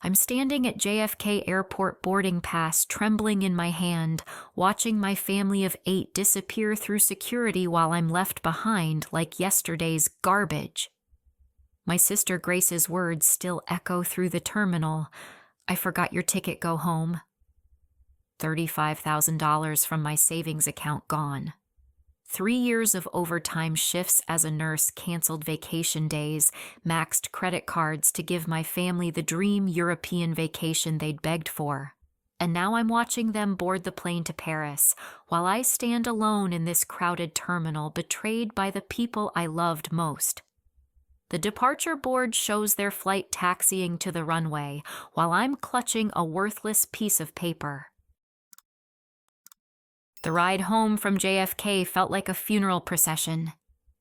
I'm standing at JFK Airport boarding pass, trembling in my hand, watching my family of 8 disappear through security while I'm left behind like yesterday's garbage. My sister Grace's words still echo through the terminal. I forgot your ticket, go home. $35,000 from my savings account gone. 3 years of overtime shifts as a nurse, canceled vacation days, maxed credit cards to give my family the dream European vacation they'd begged for. And now I'm watching them board the plane to Paris, while I stand alone in this crowded terminal, betrayed by the people I loved most. The departure board shows their flight taxiing to the runway, while I'm clutching a worthless piece of paper. The ride home from JFK felt like a funeral procession.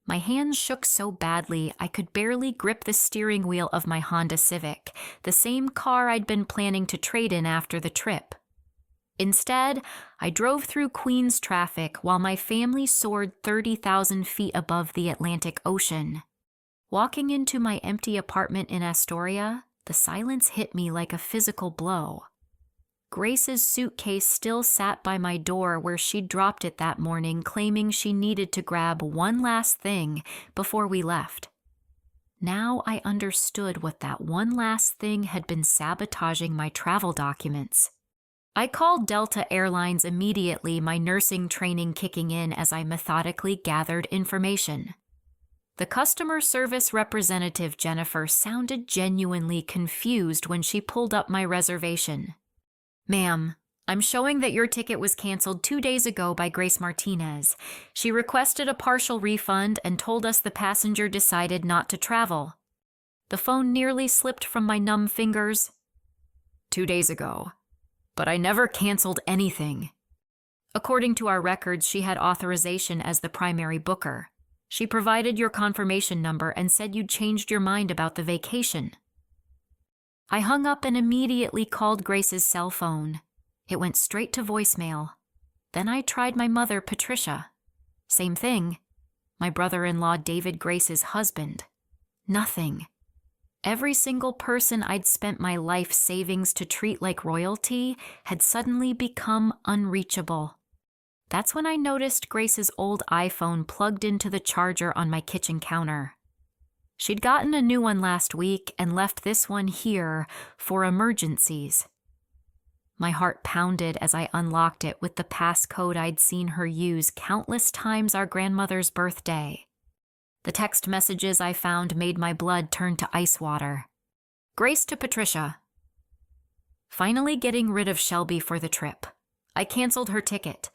My hands shook so badly I could barely grip the steering wheel of my Honda Civic, the same car I'd been planning to trade in after the trip. Instead, I drove through Queens traffic while my family soared 30,000 feet above the Atlantic Ocean. Walking into my empty apartment in Astoria, the silence hit me like a physical blow. Grace's suitcase still sat by my door where she'd dropped it that morning, claiming she needed to grab one last thing before we left. Now I understood what that one last thing had been sabotaging my travel documents. I called Delta Airlines immediately, my nursing training kicking in as I methodically gathered information. The customer service representative, Jennifer, sounded genuinely confused when she pulled up my reservation. "Ma'am, I'm showing that your ticket was canceled 2 days ago by Grace Martinez. She requested a partial refund and told us the passenger decided not to travel." The phone nearly slipped from my numb fingers. 2 days ago. But I never canceled anything. According to our records, she had authorization as the primary booker. She provided your confirmation number and said you'd changed your mind about the vacation. I hung up and immediately called Grace's cell phone. It went straight to voicemail. Then I tried my mother, Patricia. Same thing. My brother-in-law, David, Grace's husband. Nothing. Every single person I'd spent my life savings to treat like royalty had suddenly become unreachable. That's when I noticed Grace's old iPhone plugged into the charger on my kitchen counter. She'd gotten a new one last week and left this one here for emergencies. My heart pounded as I unlocked it with the passcode I'd seen her use countless times our grandmother's birthday. The text messages I found made my blood turn to ice water. Grace to Patricia. Finally getting rid of Shelby for the trip. I canceled her ticket.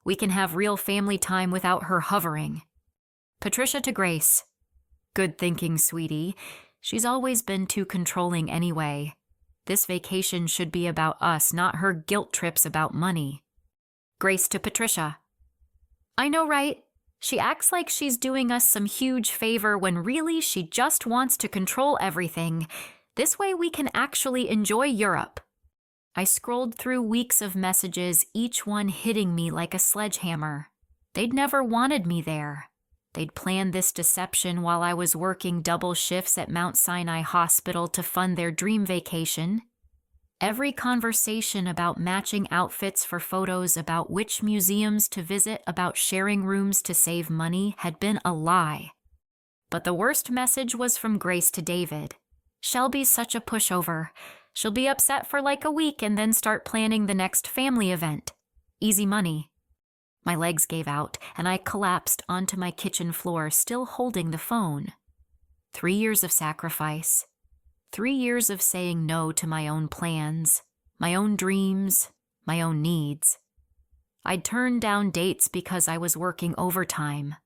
We can have real family time without her hovering. Patricia to Grace. Good thinking, sweetie. She's always been too controlling anyway. This vacation should be about us, not her guilt trips about money. Grace to Patricia. I know, right? She acts like she's doing us some huge favor when really she just wants to control everything. This way we can actually enjoy Europe. I scrolled through weeks of messages, each one hitting me like a sledgehammer. They'd never wanted me there. They'd planned this deception while I was working double shifts at Mount Sinai Hospital to fund their dream vacation. Every conversation about matching outfits for photos, about which museums to visit, about sharing rooms to save money had been a lie. But the worst message was from Grace to David. Shelby's such a pushover. She'll be upset for like a week and then start planning the next family event. Easy money. My legs gave out, and I collapsed onto my kitchen floor, still holding the phone. 3 years of sacrifice. 3 years of saying no to my own plans, my own dreams, my own needs. I'd turned down dates because I was working overtime.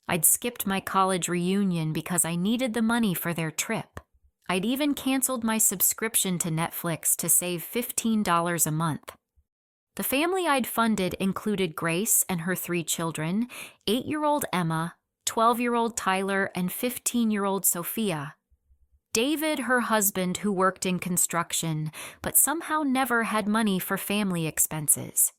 I'd skipped my college reunion because I needed the money for their trip. I'd even canceled my subscription to Netflix to save $15 a month. The family I'd funded included Grace and her 3 children, 8-year-old Emma, 12-year-old Tyler, and 15-year-old Sophia. David, her husband, who worked in construction, but somehow never had money for family expenses.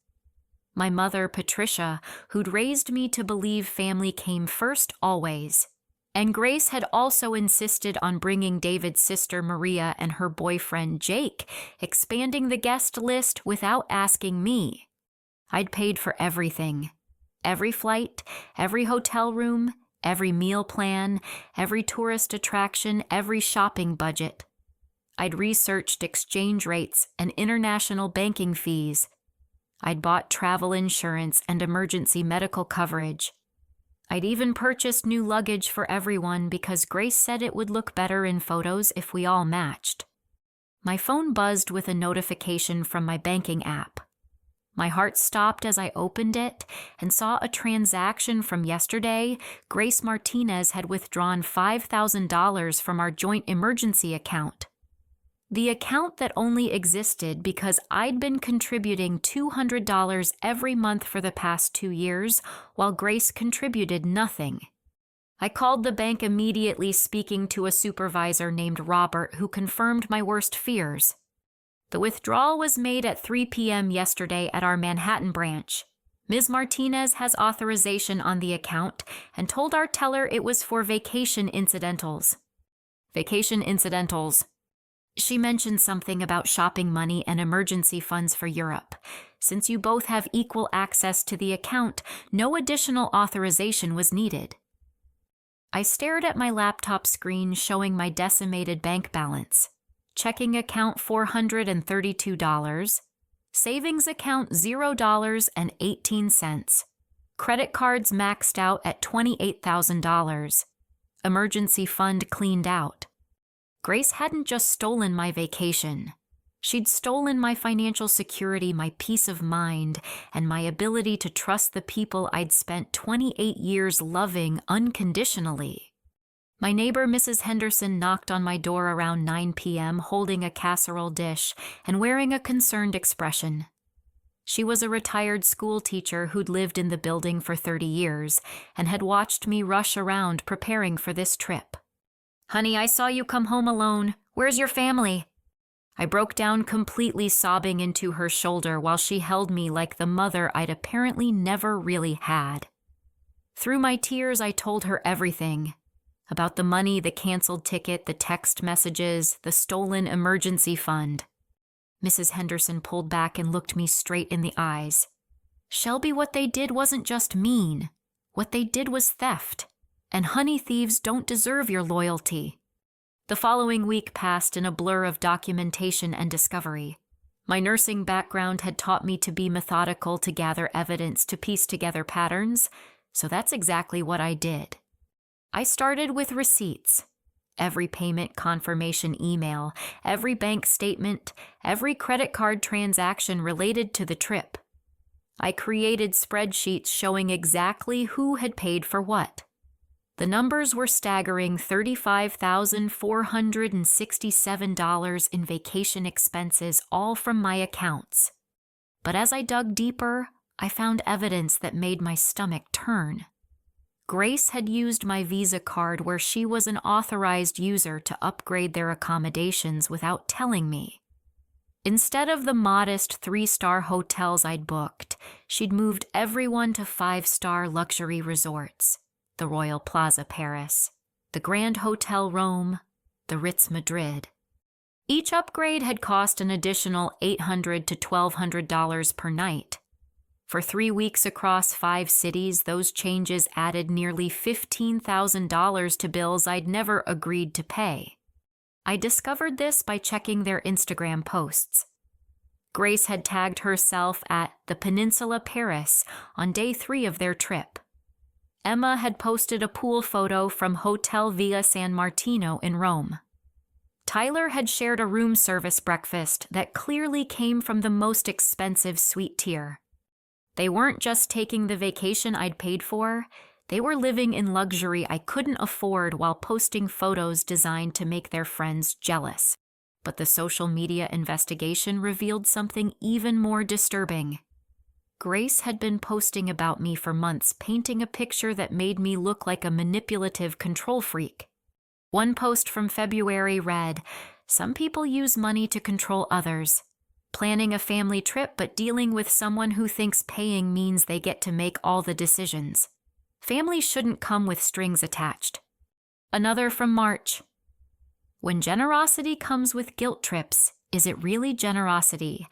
My mother, Patricia, who'd raised me to believe family came first always. And Grace had also insisted on bringing David's sister Maria and her boyfriend Jake, expanding the guest list without asking me. I'd paid for everything. Every flight, every hotel room, every meal plan, every tourist attraction, every shopping budget. I'd researched exchange rates and international banking fees. I'd bought travel insurance and emergency medical coverage. I'd even purchased new luggage for everyone because Grace said it would look better in photos if we all matched. My phone buzzed with a notification from my banking app. My heart stopped as I opened it and saw a transaction from yesterday. Grace Martinez had withdrawn $5,000 from our joint emergency account. The account that only existed because I'd been contributing $200 every month for the past 2 years, while Grace contributed nothing. I called the bank immediately, speaking to a supervisor named Robert who confirmed my worst fears. The withdrawal was made at 3 p.m. yesterday at our Manhattan branch. Ms. Martinez has authorization on the account and told our teller it was for vacation incidentals. Vacation incidentals. She mentioned something about shopping money and emergency funds for Europe. Since you both have equal access to the account, no additional authorization was needed. I stared at my laptop screen showing my decimated bank balance. Checking account $432, savings account $0.18, credit cards maxed out at $28,000, emergency fund cleaned out. Grace hadn't just stolen my vacation. She'd stolen my financial security, my peace of mind, and my ability to trust the people I'd spent 28 years loving unconditionally. My neighbor, Mrs. Henderson, knocked on my door around 9 p.m. holding a casserole dish and wearing a concerned expression. She was a retired school teacher who'd lived in the building for 30 years and had watched me rush around preparing for this trip. "Honey, I saw you come home alone. Where's your family?" I broke down completely, sobbing into her shoulder while she held me like the mother I'd apparently never really had. Through my tears, I told her everything. About the money, the canceled ticket, the text messages, the stolen emergency fund. Mrs. Henderson pulled back and looked me straight in the eyes. "Shelby, what they did wasn't just mean. What they did was theft. And honey thieves don't deserve your loyalty." The following week passed in a blur of documentation and discovery. My nursing background had taught me to be methodical, to gather evidence, to piece together patterns, so that's exactly what I did. I started with receipts. Every payment confirmation email, every bank statement, every credit card transaction related to the trip. I created spreadsheets showing exactly who had paid for what. The numbers were staggering: $35,467 in vacation expenses, all from my accounts. But as I dug deeper, I found evidence that made my stomach turn. Grace had used my Visa card where she was an authorized user to upgrade their accommodations without telling me. Instead of the modest 3-star hotels I'd booked, she'd moved everyone to 5-star luxury resorts. The Royal Plaza Paris, the Grand Hotel Rome, the Ritz Madrid. Each upgrade had cost an additional $800 to $1,200 per night. For 3 weeks across 5 cities, those changes added nearly $15,000 to bills I'd never agreed to pay. I discovered this by checking their Instagram posts. Grace had tagged herself at the Peninsula Paris on day 3 of their trip. Emma had posted a pool photo from Hotel Villa San Martino in Rome. Tyler had shared a room service breakfast that clearly came from the most expensive suite tier. They weren't just taking the vacation I'd paid for, they were living in luxury I couldn't afford while posting photos designed to make their friends jealous. But the social media investigation revealed something even more disturbing. Grace had been posting about me for months, painting a picture that made me look like a manipulative control freak. One post from February read, "Some people use money to control others. Planning a family trip but dealing with someone who thinks paying means they get to make all the decisions. Family shouldn't come with strings attached." Another from March. When generosity comes with guilt trips, is it really generosity?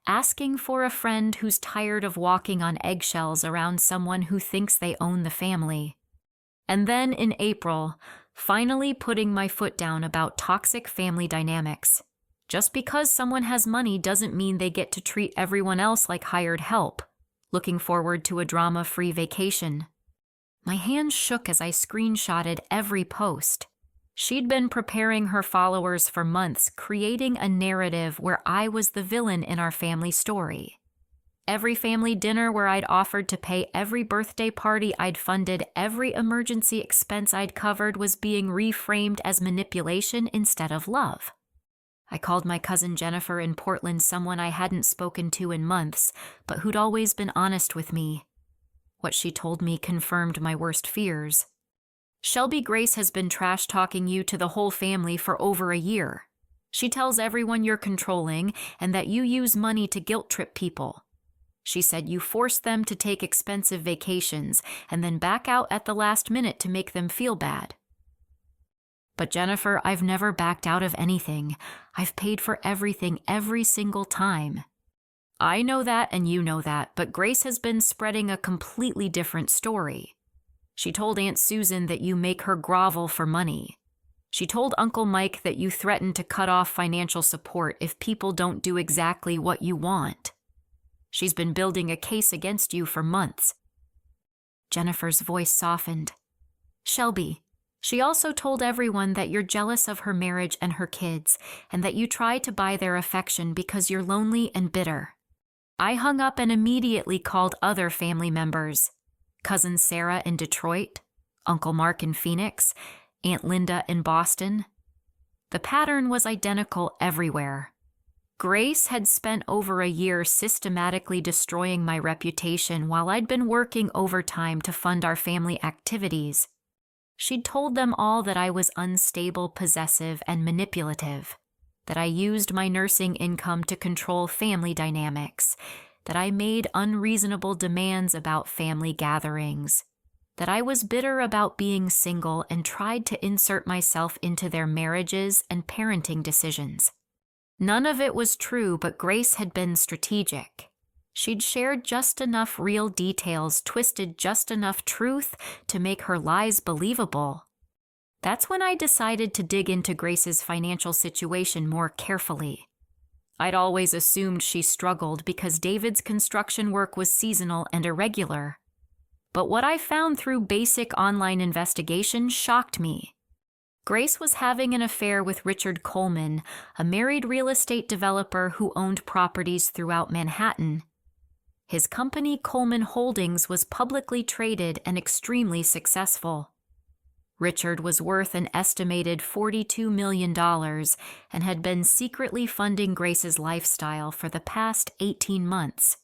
Asking for a friend who's tired of walking on eggshells around someone who thinks they own the family. And then in April, finally putting my foot down about toxic family dynamics. Just because someone has money doesn't mean they get to treat everyone else like hired help. Looking forward to a drama-free vacation. My hands shook as I screenshotted every post. She'd been preparing her followers for months, creating a narrative where I was the villain in our family story. Every family dinner where I'd offered to pay every birthday party I'd funded, every emergency expense I'd covered was being reframed as manipulation instead of love. I called my cousin Jennifer in Portland someone I hadn't spoken to in months, but who'd always been honest with me. What she told me confirmed my worst fears. Shelby Grace has been trash-talking you to the whole family for over a year. She tells everyone you're controlling and that you use money to guilt-trip people. She said you force them to take expensive vacations and then back out at the last minute to make them feel bad. But Jennifer, I've never backed out of anything. I've paid for everything every single time. I know that and you know that, but Grace has been spreading a completely different story. She told Aunt Susan that you make her grovel for money. She told Uncle Mike that you threaten to cut off financial support if people don't do exactly what you want. She's been building a case against you for months. Jennifer's voice softened. Shelby, she also told everyone that you're jealous of her marriage and her kids, and that you try to buy their affection because you're lonely and bitter. I hung up and immediately called other family members. Cousin Sarah in Detroit, Uncle Mark in Phoenix, Aunt Linda in Boston. The pattern was identical everywhere. Grace had spent over a year systematically destroying my reputation while I'd been working overtime to fund our family activities. She'd told them all that I was unstable, possessive, and manipulative, that I used my nursing income to control family dynamics, that I made unreasonable demands about family gatherings, that I was bitter about being single and tried to insert myself into their marriages and parenting decisions. None of it was true, but Grace had been strategic. She'd shared just enough real details, twisted just enough truth to make her lies believable. That's when I decided to dig into Grace's financial situation more carefully. I'd always assumed she struggled because David's construction work was seasonal and irregular. But what I found through basic online investigation shocked me. Grace was having an affair with Richard Coleman, a married real estate developer who owned properties throughout Manhattan. His company, Coleman Holdings, was publicly traded and extremely successful. Richard was worth an estimated $42 million and had been secretly funding Grace's lifestyle for the past 18 months.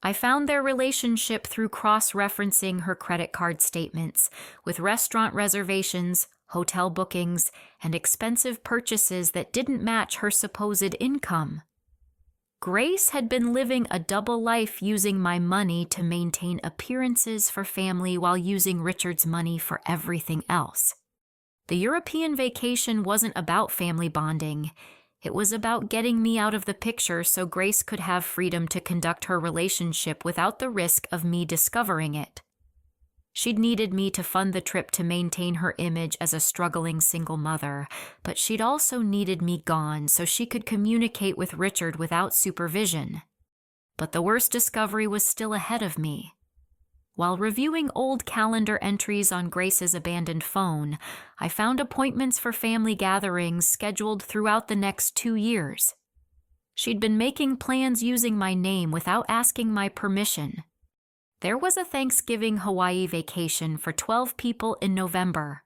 I found their relationship through cross-referencing her credit card statements, with restaurant reservations, hotel bookings, and expensive purchases that didn't match her supposed income. Grace had been living a double life, using my money to maintain appearances for family while using Richard's money for everything else. The European vacation wasn't about family bonding. It was about getting me out of the picture so Grace could have freedom to conduct her relationship without the risk of me discovering it. She'd needed me to fund the trip to maintain her image as a struggling single mother, but she'd also needed me gone so she could communicate with Richard without supervision. But the worst discovery was still ahead of me. While reviewing old calendar entries on Grace's abandoned phone, I found appointments for family gatherings scheduled throughout the next 2 years. She'd been making plans using my name without asking my permission. There was a Thanksgiving Hawaii vacation for 12 people in November.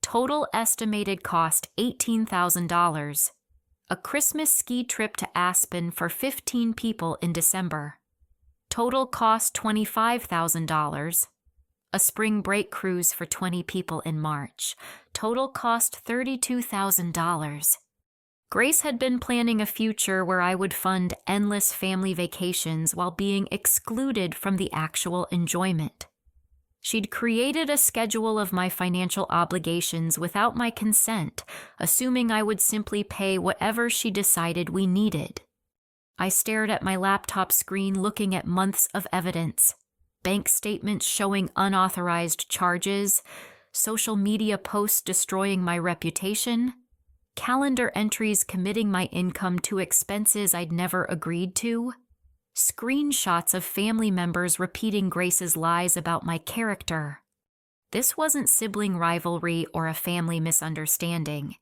Total estimated cost $18,000. A Christmas ski trip to Aspen for 15 people in December. Total cost $25,000. A spring break cruise for 20 people in March. Total cost $32,000. Grace had been planning a future where I would fund endless family vacations while being excluded from the actual enjoyment. She'd created a schedule of my financial obligations without my consent, assuming I would simply pay whatever she decided we needed. I stared at my laptop screen looking at months of evidence, bank statements showing unauthorized charges, social media posts destroying my reputation, calendar entries committing my income to expenses I'd never agreed to, screenshots of family members repeating Grace's lies about my character. This wasn't sibling rivalry or a family misunderstanding.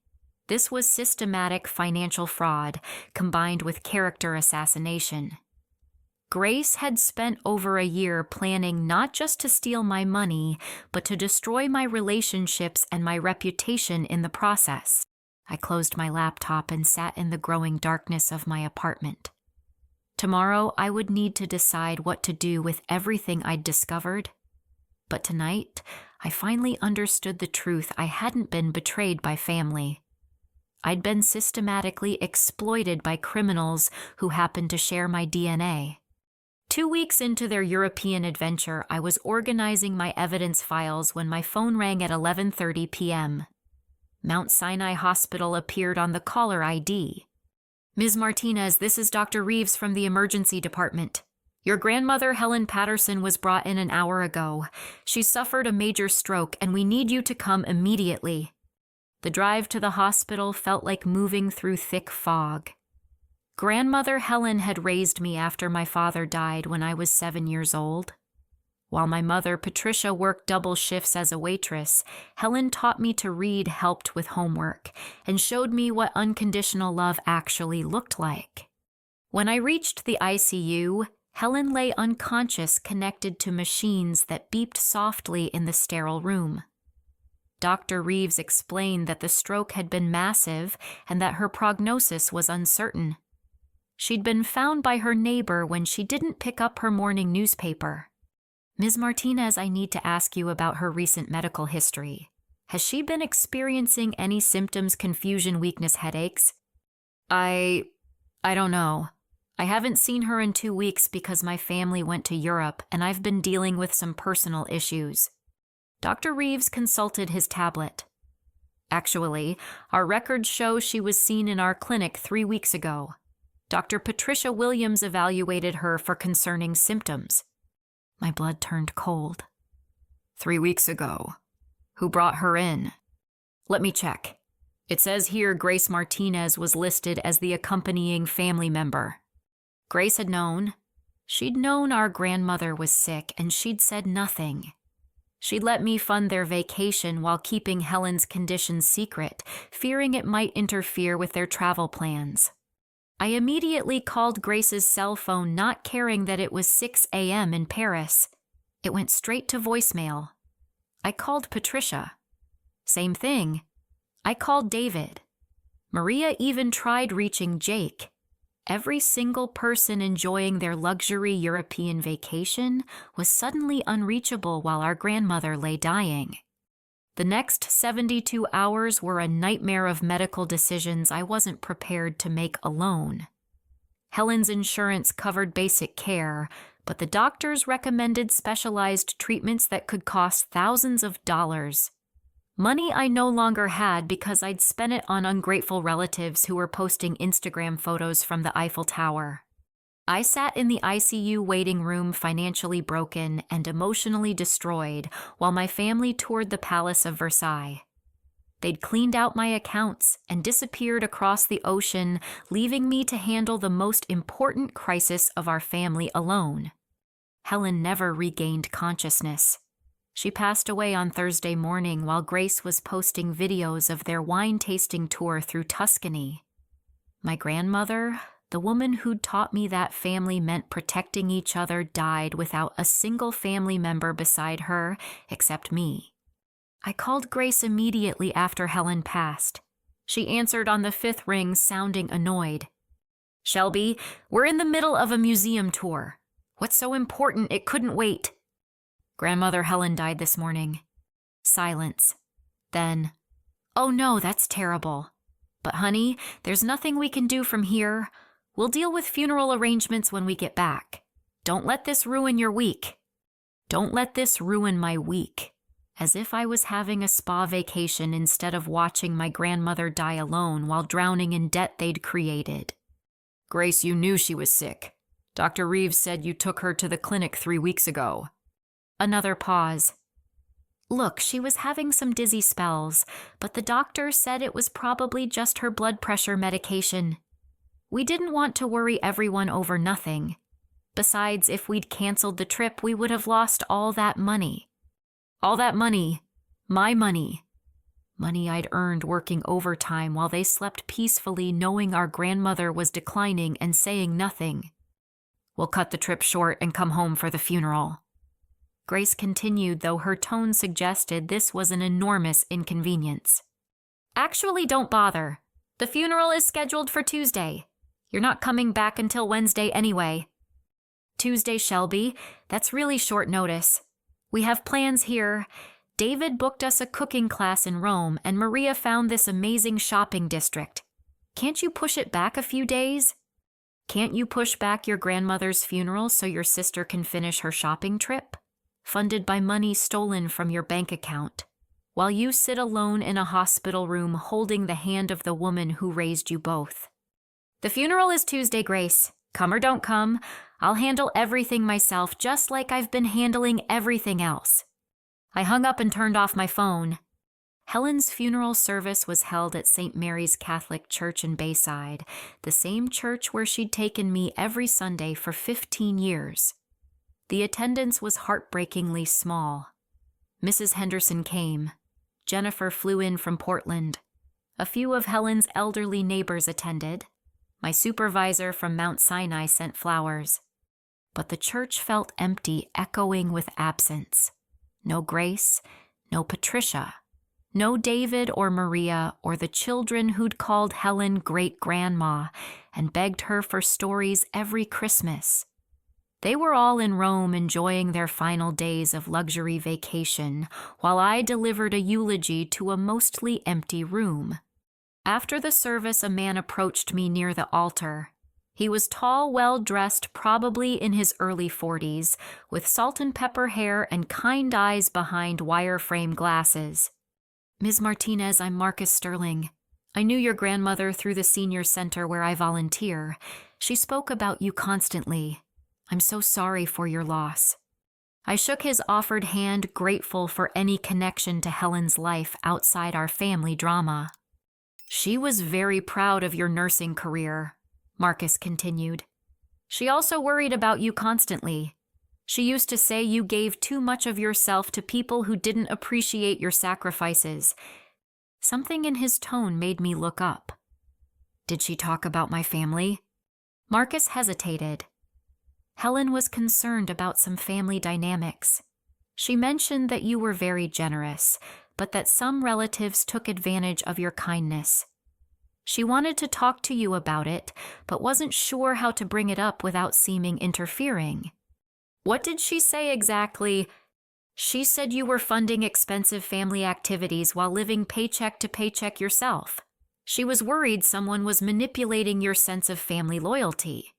This was systematic financial fraud combined with character assassination. Grace had spent over a year planning not just to steal my money, but to destroy my relationships and my reputation in the process. I closed my laptop and sat in the growing darkness of my apartment. Tomorrow, I would need to decide what to do with everything I'd discovered. But tonight, I finally understood the truth. I hadn't been betrayed by family. I'd been systematically exploited by criminals who happened to share my DNA. 2 weeks into their European adventure, I was organizing my evidence files when my phone rang at 11:30 p.m. Mount Sinai Hospital appeared on the caller ID. Ms. Martinez, this is Dr. Reeves from the emergency department. Your grandmother, Helen Patterson, was brought in an hour ago. She suffered a major stroke, and we need you to come immediately. The drive to the hospital felt like moving through thick fog. Grandmother Helen had raised me after my father died when I was 7 years old. While my mother, Patricia, worked double shifts as a waitress, Helen taught me to read, helped with homework, and showed me what unconditional love actually looked like. When I reached the ICU, Helen lay unconscious, connected to machines that beeped softly in the sterile room. Dr. Reeves explained that the stroke had been massive and that her prognosis was uncertain. She'd been found by her neighbor when she didn't pick up her morning newspaper. Ms. Martinez, I need to ask you about her recent medical history. Has she been experiencing any symptoms, confusion, weakness, headaches? I don't know. I haven't seen her in 2 weeks because my family went to Europe and I've been dealing with some personal issues. Dr. Reeves consulted his tablet. Actually, our records show she was seen in our clinic 3 weeks ago. Dr. Patricia Williams evaluated her for concerning symptoms. My blood turned cold. 3 weeks ago. Who brought her in? Let me check. It says here Grace Martinez was listed as the accompanying family member. Grace had known. She'd known our grandmother was sick, and she'd said nothing. She'd let me fund their vacation while keeping Helen's condition secret, fearing it might interfere with their travel plans. I immediately called Grace's cell phone, not caring that it was 6 a.m. in Paris. It went straight to voicemail. I called Patricia. Same thing. I called David. Maria even tried reaching Jake. Every single person enjoying their luxury European vacation was suddenly unreachable while our grandmother lay dying. The next 72 hours were a nightmare of medical decisions I wasn't prepared to make alone. Helen's insurance covered basic care, but the doctors recommended specialized treatments that could cost thousands of dollars. Money I no longer had because I'd spent it on ungrateful relatives who were posting Instagram photos from the Eiffel Tower. I sat in the ICU waiting room, financially broken and emotionally destroyed, while my family toured the Palace of Versailles. They'd cleaned out my accounts and disappeared across the ocean, leaving me to handle the most important crisis of our family alone. Helen never regained consciousness. She passed away on Thursday morning while Grace was posting videos of their wine-tasting tour through Tuscany. My grandmother, the woman who'd taught me that family meant protecting each other, died without a single family member beside her except me. I called Grace immediately after Helen passed. She answered on the 5th ring, sounding annoyed. Shelby, we're in the middle of a museum tour. What's so important it couldn't wait? Grandmother Helen died this morning. Silence. Then, oh no, that's terrible. But honey, there's nothing we can do from here. We'll deal with funeral arrangements when we get back. Don't let this ruin your week. Don't let this ruin my week. As if I was having a spa vacation instead of watching my grandmother die alone while drowning in debt they'd created. Grace, you knew she was sick. Dr. Reeves said you took her to the clinic 3 weeks ago. Another pause. Look, she was having some dizzy spells, but the doctor said it was probably just her blood pressure medication. We didn't want to worry everyone over nothing. Besides, if we'd canceled the trip, we would have lost all that money. All that money. My money. Money I'd earned working overtime while they slept peacefully knowing our grandmother was declining and saying nothing. We'll cut the trip short and come home for the funeral. Grace continued, though her tone suggested this was an enormous inconvenience. Actually, don't bother. The funeral is scheduled for Tuesday. You're not coming back until Wednesday anyway. Tuesday, Shelby. That's really short notice. We have plans here. David booked us a cooking class in Rome, and Maria found this amazing shopping district. Can't you push it back a few days? Can't you push back your grandmother's funeral so your sister can finish her shopping trip? Funded by money stolen from your bank account, while you sit alone in a hospital room holding the hand of the woman who raised you both. The funeral is Tuesday, Grace. Come or don't come, I'll handle everything myself just like I've been handling everything else. I hung up and turned off my phone. Helen's funeral service was held at St. Mary's Catholic Church in Bayside, the same church where she'd taken me every Sunday for 15 years. The attendance was heartbreakingly small. Mrs. Henderson came. Jennifer flew in from Portland. A few of Helen's elderly neighbors attended. My supervisor from Mount Sinai sent flowers. But the church felt empty, echoing with absence. No Grace, no Patricia, no David or Maria or the children who'd called Helen great-grandma and begged her for stories every Christmas. They were all in Rome enjoying their final days of luxury vacation, while I delivered a eulogy to a mostly empty room. After the service, a man approached me near the altar. He was tall, well-dressed, probably in his early 40s, with salt and pepper hair and kind eyes behind wire-frame glasses. Ms. Martinez, I'm Marcus Sterling. I knew your grandmother through the senior center where I volunteer. She spoke about you constantly. I'm so sorry for your loss. I shook his offered hand, grateful for any connection to Helen's life outside our family drama. She was very proud of your nursing career, Marcus continued. She also worried about you constantly. She used to say you gave too much of yourself to people who didn't appreciate your sacrifices. Something in his tone made me look up. Did she talk about my family? Marcus hesitated. Helen was concerned about some family dynamics. She mentioned that you were very generous, but that some relatives took advantage of your kindness. She wanted to talk to you about it, but wasn't sure how to bring it up without seeming interfering. What did she say exactly? She said you were funding expensive family activities while living paycheck to paycheck yourself. She was worried someone was manipulating your sense of family loyalty.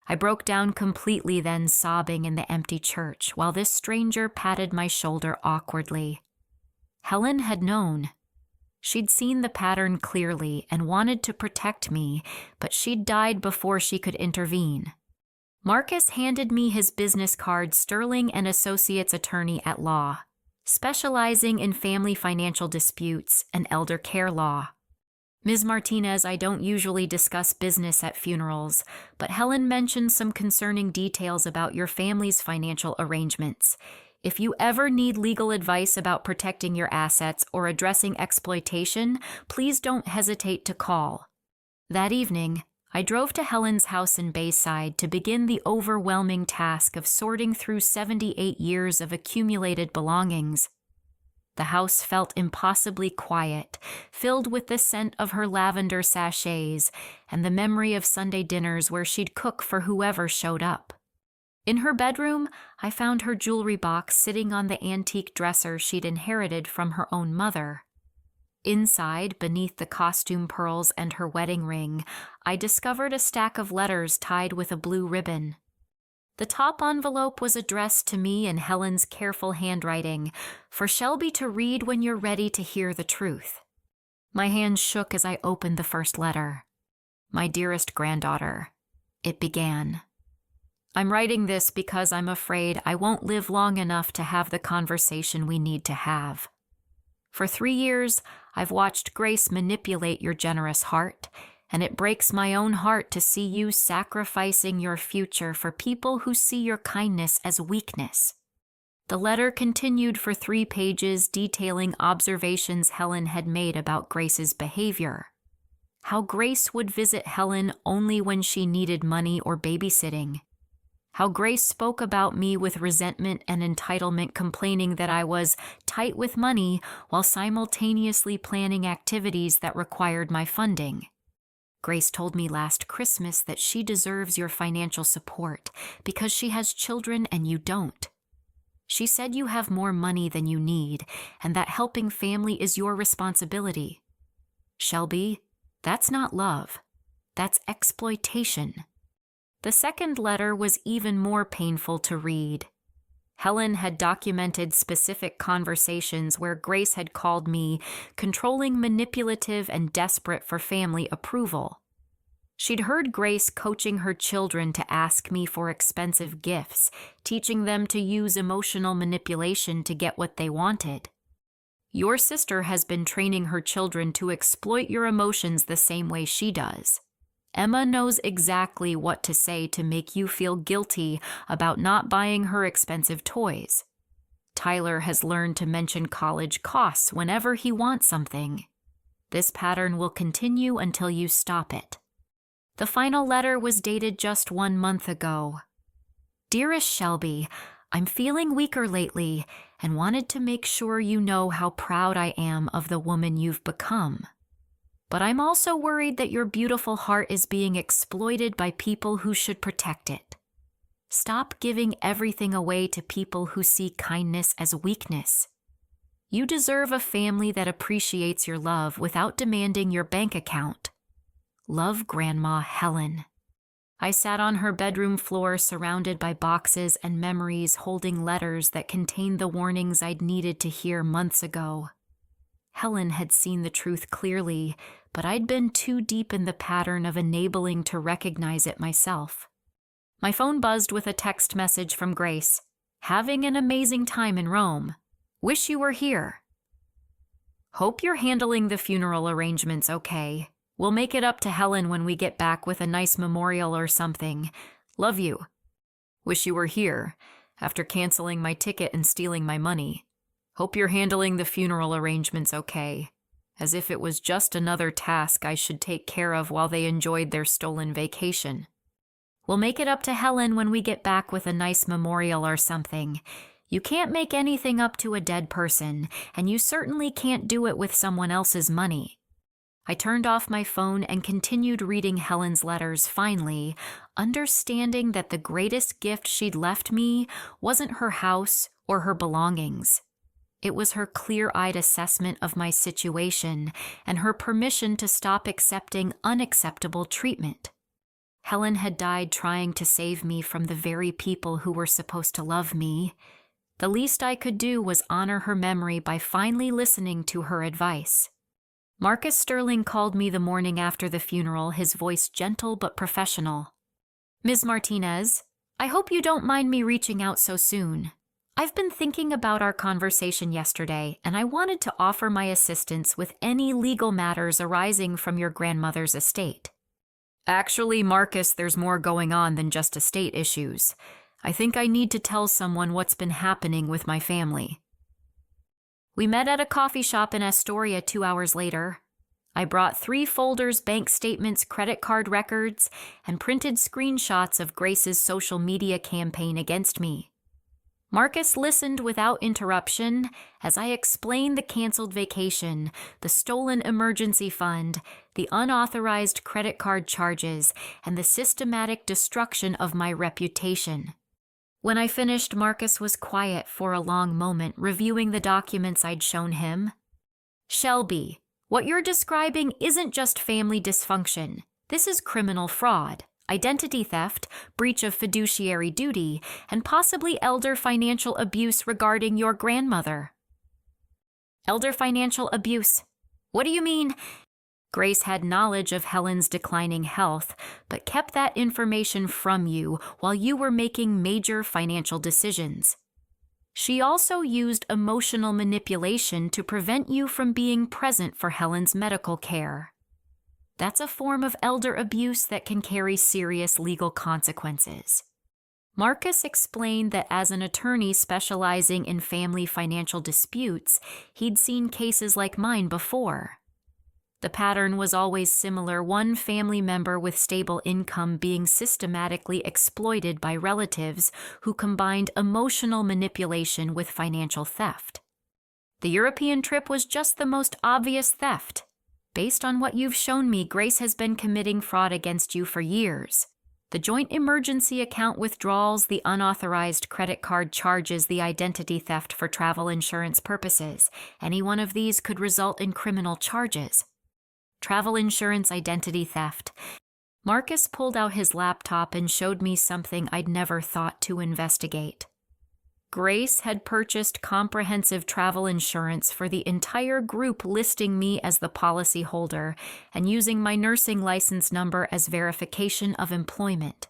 I broke down completely then, sobbing in the empty church, while this stranger patted my shoulder awkwardly. Helen had known. She'd seen the pattern clearly and wanted to protect me, but she'd died before she could intervene. Marcus handed me his business card, Sterling and Associates Attorney at Law, specializing in family financial disputes and elder care law. Ms. Martinez, I don't usually discuss business at funerals, but Helen mentioned some concerning details about your family's financial arrangements. If you ever need legal advice about protecting your assets or addressing exploitation, please don't hesitate to call. That evening, I drove to Helen's house in Bayside to begin the overwhelming task of sorting through 78 years of accumulated belongings. The house felt impossibly quiet, filled with the scent of her lavender sachets and the memory of Sunday dinners where she'd cook for whoever showed up. In her bedroom, I found her jewelry box sitting on the antique dresser she'd inherited from her own mother. Inside, beneath the costume pearls and her wedding ring, I discovered a stack of letters tied with a blue ribbon. The top envelope was addressed to me in Helen's careful handwriting, for Shelby to read when you're ready to hear the truth. My hand shook as I opened the first letter. My dearest granddaughter, it began. I'm writing this because I'm afraid I won't live long enough to have the conversation we need to have. For 3 years, I've watched Grace manipulate your generous heart, and it breaks my own heart to see you sacrificing your future for people who see your kindness as weakness. The letter continued for 3 pages detailing observations Helen had made about Grace's behavior. How Grace would visit Helen only when she needed money or babysitting. How Grace spoke about me with resentment and entitlement, complaining that I was tight with money while simultaneously planning activities that required my funding. Grace told me last Christmas that she deserves your financial support because she has children and you don't. She said you have more money than you need and that helping family is your responsibility. Shelby, that's not love. That's exploitation. The second letter was even more painful to read. Helen had documented specific conversations where Grace had called me controlling, manipulative, and desperate for family approval. She'd heard Grace coaching her children to ask me for expensive gifts, teaching them to use emotional manipulation to get what they wanted. Your sister has been training her children to exploit your emotions the same way she does. Emma knows exactly what to say to make you feel guilty about not buying her expensive toys. Tyler has learned to mention college costs whenever he wants something. This pattern will continue until you stop it. The final letter was dated just 1 month ago. Dearest Shelby, I'm feeling weaker lately and wanted to make sure you know how proud I am of the woman you've become. But I'm also worried that your beautiful heart is being exploited by people who should protect it. Stop giving everything away to people who see kindness as weakness. You deserve a family that appreciates your love without demanding your bank account. Love, Grandma Helen. I sat on her bedroom floor surrounded by boxes and memories holding letters that contained the warnings I'd needed to hear months ago. Helen had seen the truth clearly, but I'd been too deep in the pattern of enabling to recognize it myself. My phone buzzed with a text message from Grace. Having an amazing time in Rome. Wish you were here. Hope you're handling the funeral arrangements okay. We'll make it up to Helen when we get back with a nice memorial or something. Love you. Wish you were here, after canceling my ticket and stealing my money. Hope you're handling the funeral arrangements okay, as if it was just another task I should take care of while they enjoyed their stolen vacation. We'll make it up to Helen when we get back with a nice memorial or something. You can't make anything up to a dead person, and you certainly can't do it with someone else's money. I turned off my phone and continued reading Helen's letters finally, understanding that the greatest gift she'd left me wasn't her house or her belongings. It was her clear-eyed assessment of my situation and her permission to stop accepting unacceptable treatment. Helen had died trying to save me from the very people who were supposed to love me. The least I could do was honor her memory by finally listening to her advice. Marcus Sterling called me the morning after the funeral, his voice gentle but professional. Ms. Martinez, I hope you don't mind me reaching out so soon. I've been thinking about our conversation yesterday, and I wanted to offer my assistance with any legal matters arising from your grandmother's estate. Actually, Marcus, there's more going on than just estate issues. I think I need to tell someone what's been happening with my family. We met at a coffee shop in Astoria 2 hours later. I brought 3 folders, bank statements, credit card records, and printed screenshots of Grace's social media campaign against me. Marcus listened without interruption as I explained the canceled vacation, the stolen emergency fund, the unauthorized credit card charges, and the systematic destruction of my reputation. When I finished, Marcus was quiet for a long moment, reviewing the documents I'd shown him. Shelby, what you're describing isn't just family dysfunction. This is criminal fraud. identity theft, breach of fiduciary duty, and possibly elder financial abuse regarding your grandmother. Elder financial abuse. What do you mean? Grace had knowledge of Helen's declining health, but kept that information from you while you were making major financial decisions. She also used emotional manipulation to prevent you from being present for Helen's medical care. That's a form of elder abuse that can carry serious legal consequences. Marcus explained that as an attorney specializing in family financial disputes, he'd seen cases like mine before. The pattern was always similar, one family member with stable income being systematically exploited by relatives who combined emotional manipulation with financial theft. The European trip was just the most obvious theft. Based on what you've shown me, Grace has been committing fraud against you for years. The joint emergency account withdrawals, the unauthorized credit card charges, the identity theft for travel insurance purposes. Any one of these could result in criminal charges. Travel insurance, identity theft. Marcus pulled out his laptop and showed me something I'd never thought to investigate. Grace had purchased comprehensive travel insurance for the entire group, listing me as the policyholder and using my nursing license number as verification of employment.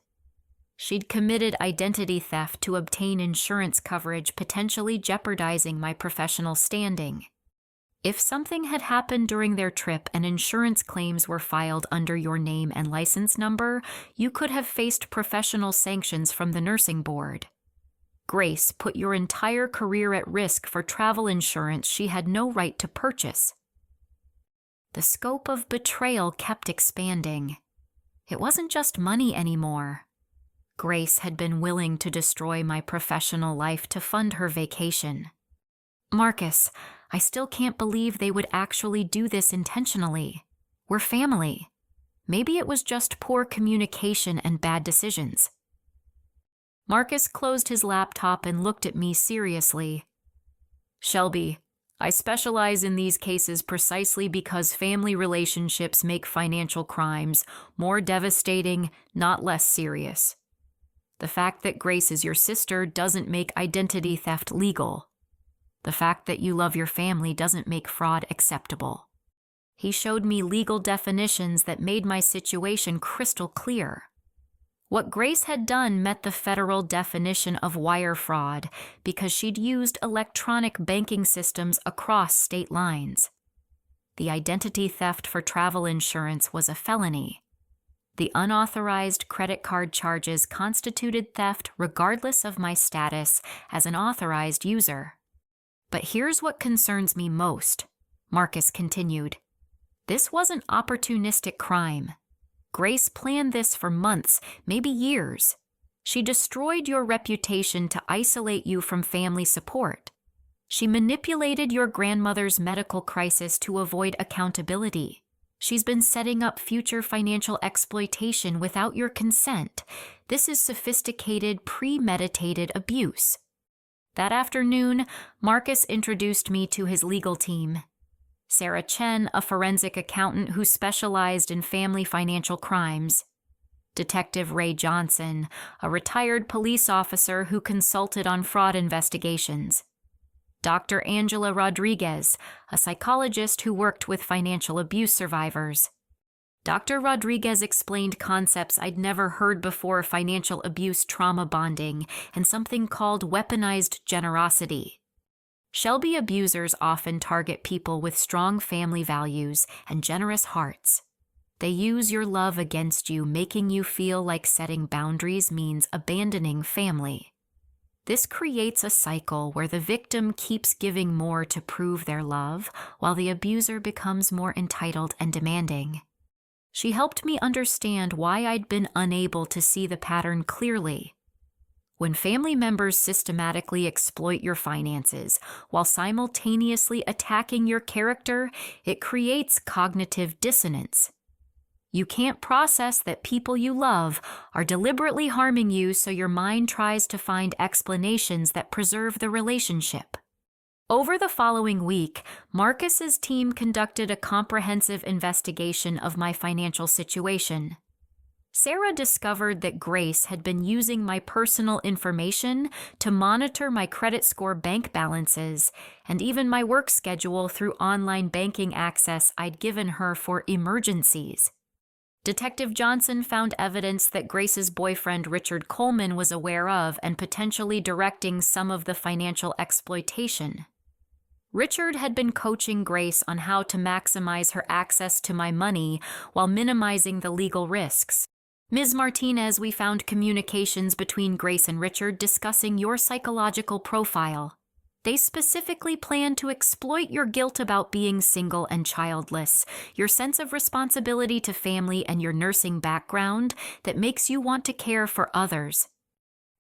She'd committed identity theft to obtain insurance coverage, potentially jeopardizing my professional standing. If something had happened during their trip and insurance claims were filed under your name and license number, you could have faced professional sanctions from the nursing board. Grace put your entire career at risk for travel insurance she had no right to purchase. The scope of betrayal kept expanding. It wasn't just money anymore. Grace had been willing to destroy my professional life to fund her vacation. Marcus, I still can't believe they would actually do this intentionally. We're family. Maybe it was just poor communication and bad decisions. Marcus closed his laptop and looked at me seriously. Shelby, I specialize in these cases precisely because family relationships make financial crimes more devastating, not less serious. The fact that Grace is your sister doesn't make identity theft legal. The fact that you love your family doesn't make fraud acceptable. He showed me legal definitions that made my situation crystal clear. What Grace had done met the federal definition of wire fraud because she'd used electronic banking systems across state lines. The identity theft for travel insurance was a felony. The unauthorized credit card charges constituted theft regardless of my status as an authorized user. But here's what concerns me most, Marcus continued. This wasn't opportunistic crime. Grace planned this for months, maybe years. She destroyed your reputation to isolate you from family support. She manipulated your grandmother's medical crisis to avoid accountability. She's been setting up future financial exploitation without your consent. This is sophisticated, premeditated abuse. That afternoon, Marcus introduced me to his legal team. Sarah Chen, a forensic accountant who specialized in family financial crimes. Detective Ray Johnson, a retired police officer who consulted on fraud investigations. Dr. Angela Rodriguez, a psychologist who worked with financial abuse survivors. Dr. Rodriguez explained concepts I'd never heard before: financial abuse trauma bonding and something called weaponized generosity. Shelby abusers often target people with strong family values and generous hearts. They use your love against you, making you feel like setting boundaries means abandoning family. This creates a cycle where the victim keeps giving more to prove their love, while the abuser becomes more entitled and demanding. She helped me understand why I'd been unable to see the pattern clearly. When family members systematically exploit your finances while simultaneously attacking your character, it creates cognitive dissonance. You can't process that people you love are deliberately harming you, so your mind tries to find explanations that preserve the relationship. Over the following week, Marcus's team conducted a comprehensive investigation of my financial situation. Sarah discovered that Grace had been using my personal information to monitor my credit score, bank balances, and even my work schedule through online banking access I'd given her for emergencies. Detective Johnson found evidence that Grace's boyfriend Richard Coleman was aware of and potentially directing some of the financial exploitation. Richard had been coaching Grace on how to maximize her access to my money while minimizing the legal risks. Ms. Martinez, we found communications between Grace and Richard discussing your psychological profile. They specifically plan to exploit your guilt about being single and childless, your sense of responsibility to family, and your nursing background that makes you want to care for others.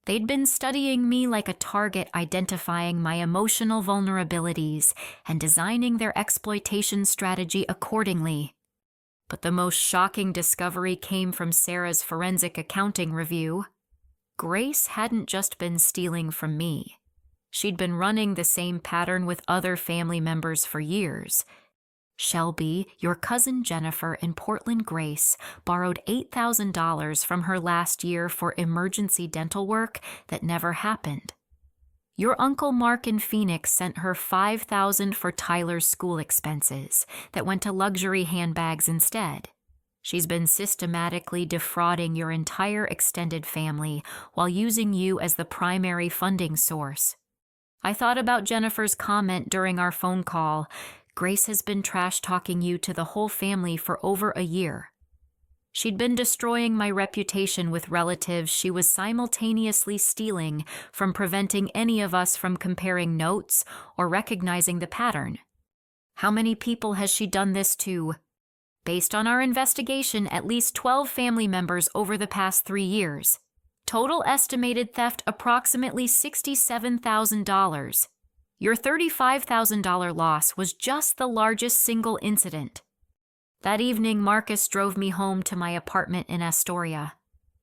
They'd been studying me like a target, identifying my emotional vulnerabilities and designing their exploitation strategy accordingly. But the most shocking discovery came from Sarah's forensic accounting review. Grace hadn't just been stealing from me. She'd been running the same pattern with other family members for years. Shelby, your cousin Jennifer, and Portland Grace borrowed $8,000 from her last year for emergency dental work that never happened. Your Uncle Mark in Phoenix sent her $5,000 for Tyler's school expenses that went to luxury handbags instead. She's been systematically defrauding your entire extended family while using you as the primary funding source. I thought about Jennifer's comment during our phone call. Grace has been trash-talking you to the whole family for over a year. She'd been destroying my reputation with relatives she was simultaneously stealing from, preventing any of us from comparing notes or recognizing the pattern. How many people has she done this to? Based on our investigation, at least 12 family members over the past 3 years. Total estimated theft approximately $67,000. Your $35,000 loss was just the largest single incident. That evening, Marcus drove me home to my apartment in Astoria.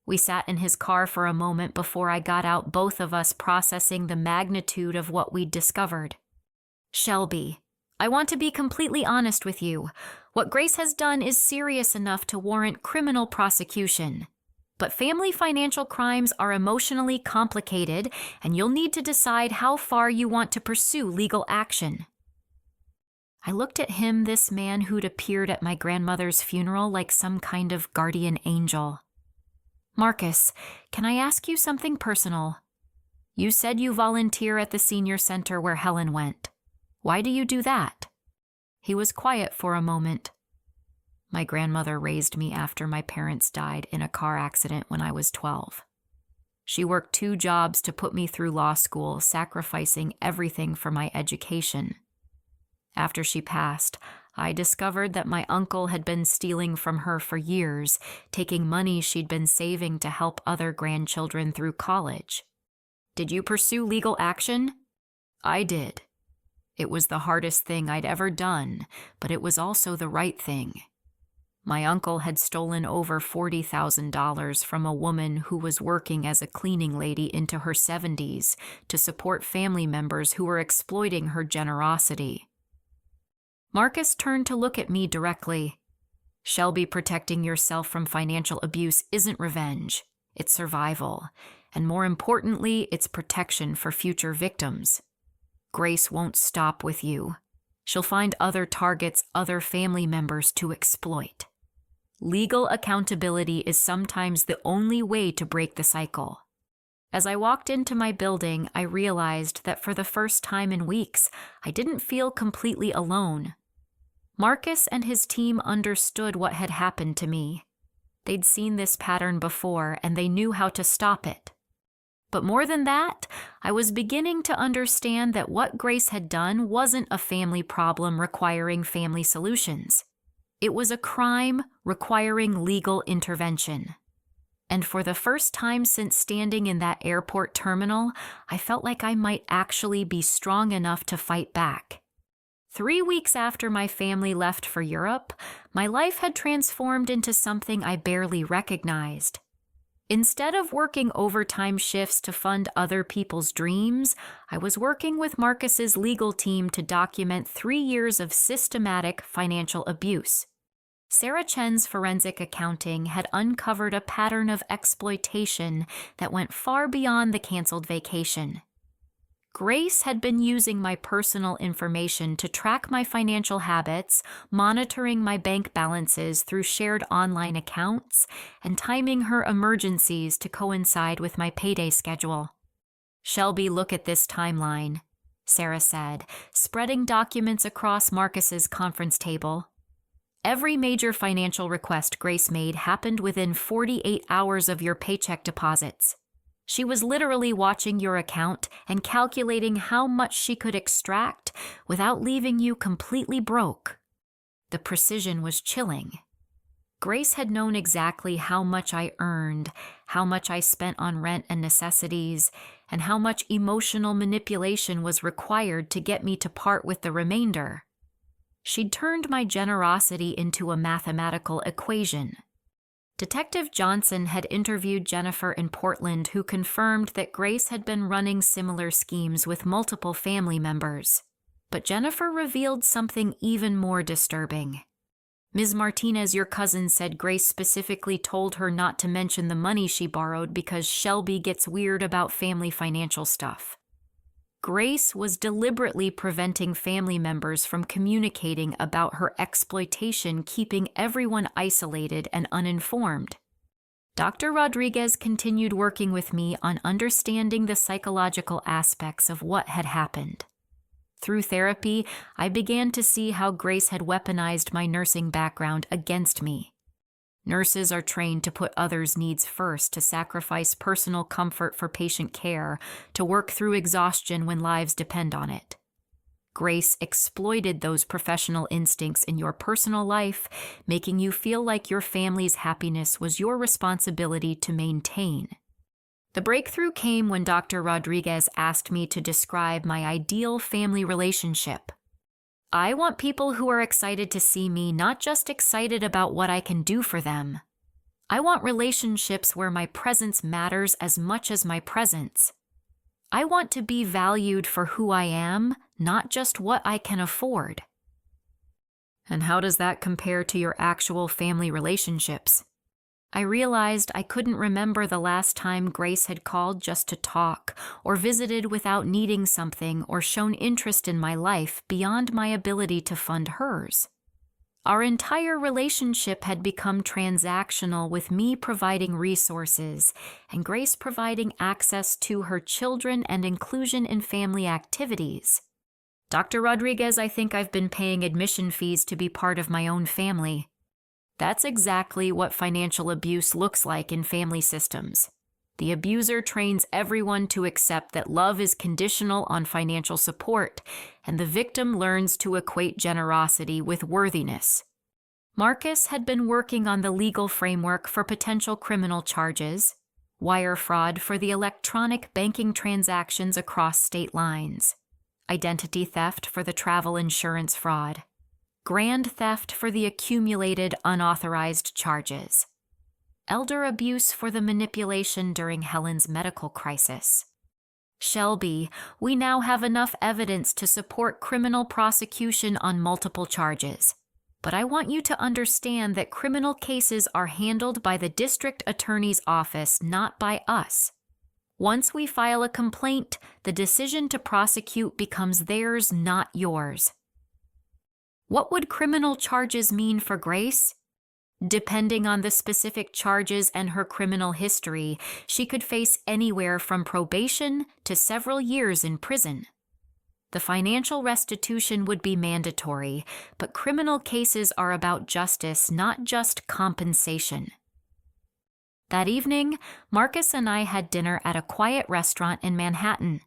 We sat in his car for a moment before I got out, both of us processing the magnitude of what we'd discovered. Shelby, I want to be completely honest with you. What Grace has done is serious enough to warrant criminal prosecution. But family financial crimes are emotionally complicated, and you'll need to decide how far you want to pursue legal action. I looked at him, this man who'd appeared at my grandmother's funeral like some kind of guardian angel. Marcus, can I ask you something personal? You said you volunteer at the senior center where Helen went. Why do you do that? He was quiet for a moment. My grandmother raised me after my parents died in a car accident when I was 12. She worked 2 jobs to put me through law school, sacrificing everything for my education. After she passed, I discovered that my uncle had been stealing from her for years, taking money she'd been saving to help other grandchildren through college. Did you pursue legal action? I did. It was the hardest thing I'd ever done, but it was also the right thing. My uncle had stolen over $40,000 from a woman who was working as a cleaning lady into her 70s to support family members who were exploiting her generosity. Marcus turned to look at me directly. Shelby, protecting yourself from financial abuse isn't revenge. It's survival. And more importantly, it's protection for future victims. Grace won't stop with you. She'll find other targets, other family members to exploit. Legal accountability is sometimes the only way to break the cycle. As I walked into my building, I realized that for the first time in weeks, I didn't feel completely alone. Marcus and his team understood what had happened to me. They'd seen this pattern before, and they knew how to stop it. But more than that, I was beginning to understand that what Grace had done wasn't a family problem requiring family solutions. It was a crime requiring legal intervention. And for the first time since standing in that airport terminal, I felt like I might actually be strong enough to fight back. 3 weeks after my family left for Europe, my life had transformed into something I barely recognized. Instead of working overtime shifts to fund other people's dreams, I was working with Marcus's legal team to document 3 years of systematic financial abuse. Sarah Chen's forensic accounting had uncovered a pattern of exploitation that went far beyond the canceled vacation. Grace had been using my personal information to track my financial habits, monitoring my bank balances through shared online accounts, and timing her emergencies to coincide with my payday schedule. "Shelby, look at this timeline," Sarah said, spreading documents across Marcus's conference table. "Every major financial request Grace made happened within 48 hours of your paycheck deposits. She was literally watching your account and calculating how much she could extract without leaving you completely broke." The precision was chilling. Grace had known exactly how much I earned, how much I spent on rent and necessities, and how much emotional manipulation was required to get me to part with the remainder. She'd turned my generosity into a mathematical equation. Detective Johnson had interviewed Jennifer in Portland, who confirmed that Grace had been running similar schemes with multiple family members. But Jennifer revealed something even more disturbing. "Ms. Martinez, your cousin said Grace specifically told her not to mention the money she borrowed because Shelby gets weird about family financial stuff." Grace was deliberately preventing family members from communicating about her exploitation, keeping everyone isolated and uninformed. Dr. Rodriguez continued working with me on understanding the psychological aspects of what had happened. Through therapy, I began to see how Grace had weaponized my nursing background against me. Nurses are trained to put others' needs first, to sacrifice personal comfort for patient care, to work through exhaustion when lives depend on it. Grace exploited those professional instincts in your personal life, making you feel like your family's happiness was your responsibility to maintain. The breakthrough came when Dr. Rodriguez asked me to describe my ideal family relationship. "I want people who are excited to see me, not just excited about what I can do for them. I want relationships where my presence matters as much as my presence. I want to be valued for who I am, not just what I can afford." "And how does that compare to your actual family relationships?" I realized I couldn't remember the last time Grace had called just to talk, or visited without needing something, or shown interest in my life beyond my ability to fund hers. Our entire relationship had become transactional, with me providing resources and Grace providing access to her children and inclusion in family activities. "Dr. Rodriguez, I think I've been paying admission fees to be part of my own family." That's exactly what financial abuse looks like in family systems. The abuser trains everyone to accept that love is conditional on financial support, and the victim learns to equate generosity with worthiness. Marcus had been working on the legal framework for potential criminal charges, wire fraud for the electronic banking transactions across state lines, identity theft for the travel insurance fraud, grand theft for the accumulated unauthorized charges, elder abuse for the manipulation during Helen's medical crisis. "Shelby, we now have enough evidence to support criminal prosecution on multiple charges. But I want you to understand that criminal cases are handled by the district attorney's office, not by us. Once we file a complaint, the decision to prosecute becomes theirs, not yours." What would criminal charges mean for Grace? Depending on the specific charges and her criminal history, she could face anywhere from probation to several years in prison. The financial restitution would be mandatory, but criminal cases are about justice, not just compensation. That evening, Marcus and I had dinner at a quiet restaurant in Manhattan.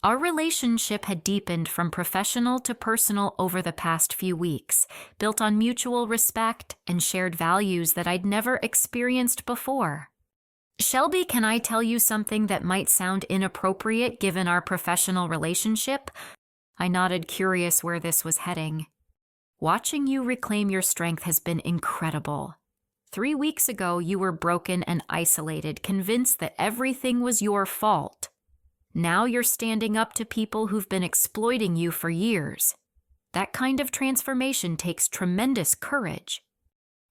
Our relationship had deepened from professional to personal over the past few weeks, built on mutual respect and shared values that I'd never experienced before. "Shelby, can I tell you something that might sound inappropriate given our professional relationship?" I nodded, curious where this was heading. "Watching you reclaim your strength has been incredible. 3 weeks ago, you were broken and isolated, convinced that everything was your fault. Now you're standing up to people who've been exploiting you for years. That kind of transformation takes tremendous courage.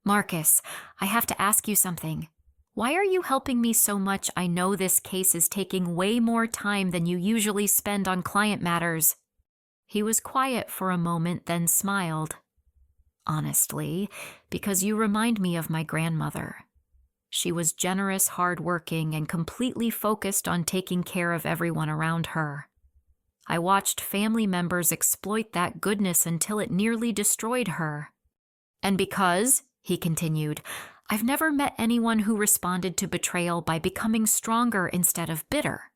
Marcus, I have to ask you something. Why are you helping me so much? I know this case is taking way more time than you usually spend on client matters. He was quiet for a moment, then smiled. Honestly, because you remind me of my grandmother. She was generous, hardworking, and completely focused on taking care of everyone around her. I watched family members exploit that goodness until it nearly destroyed her. And because, he continued, I've never met anyone who responded to betrayal by becoming stronger instead of bitter.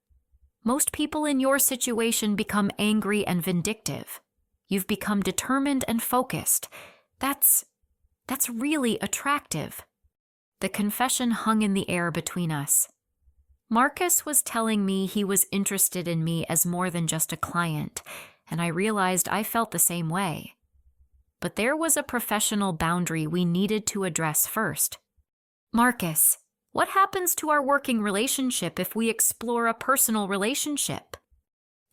Most people in your situation become angry and vindictive. You've become determined and focused. That's really attractive. The confession hung in the air between us. Marcus was telling me he was interested in me as more than just a client, and I realized I felt the same way. But there was a professional boundary we needed to address first. Marcus, what happens to our working relationship if we explore a personal relationship?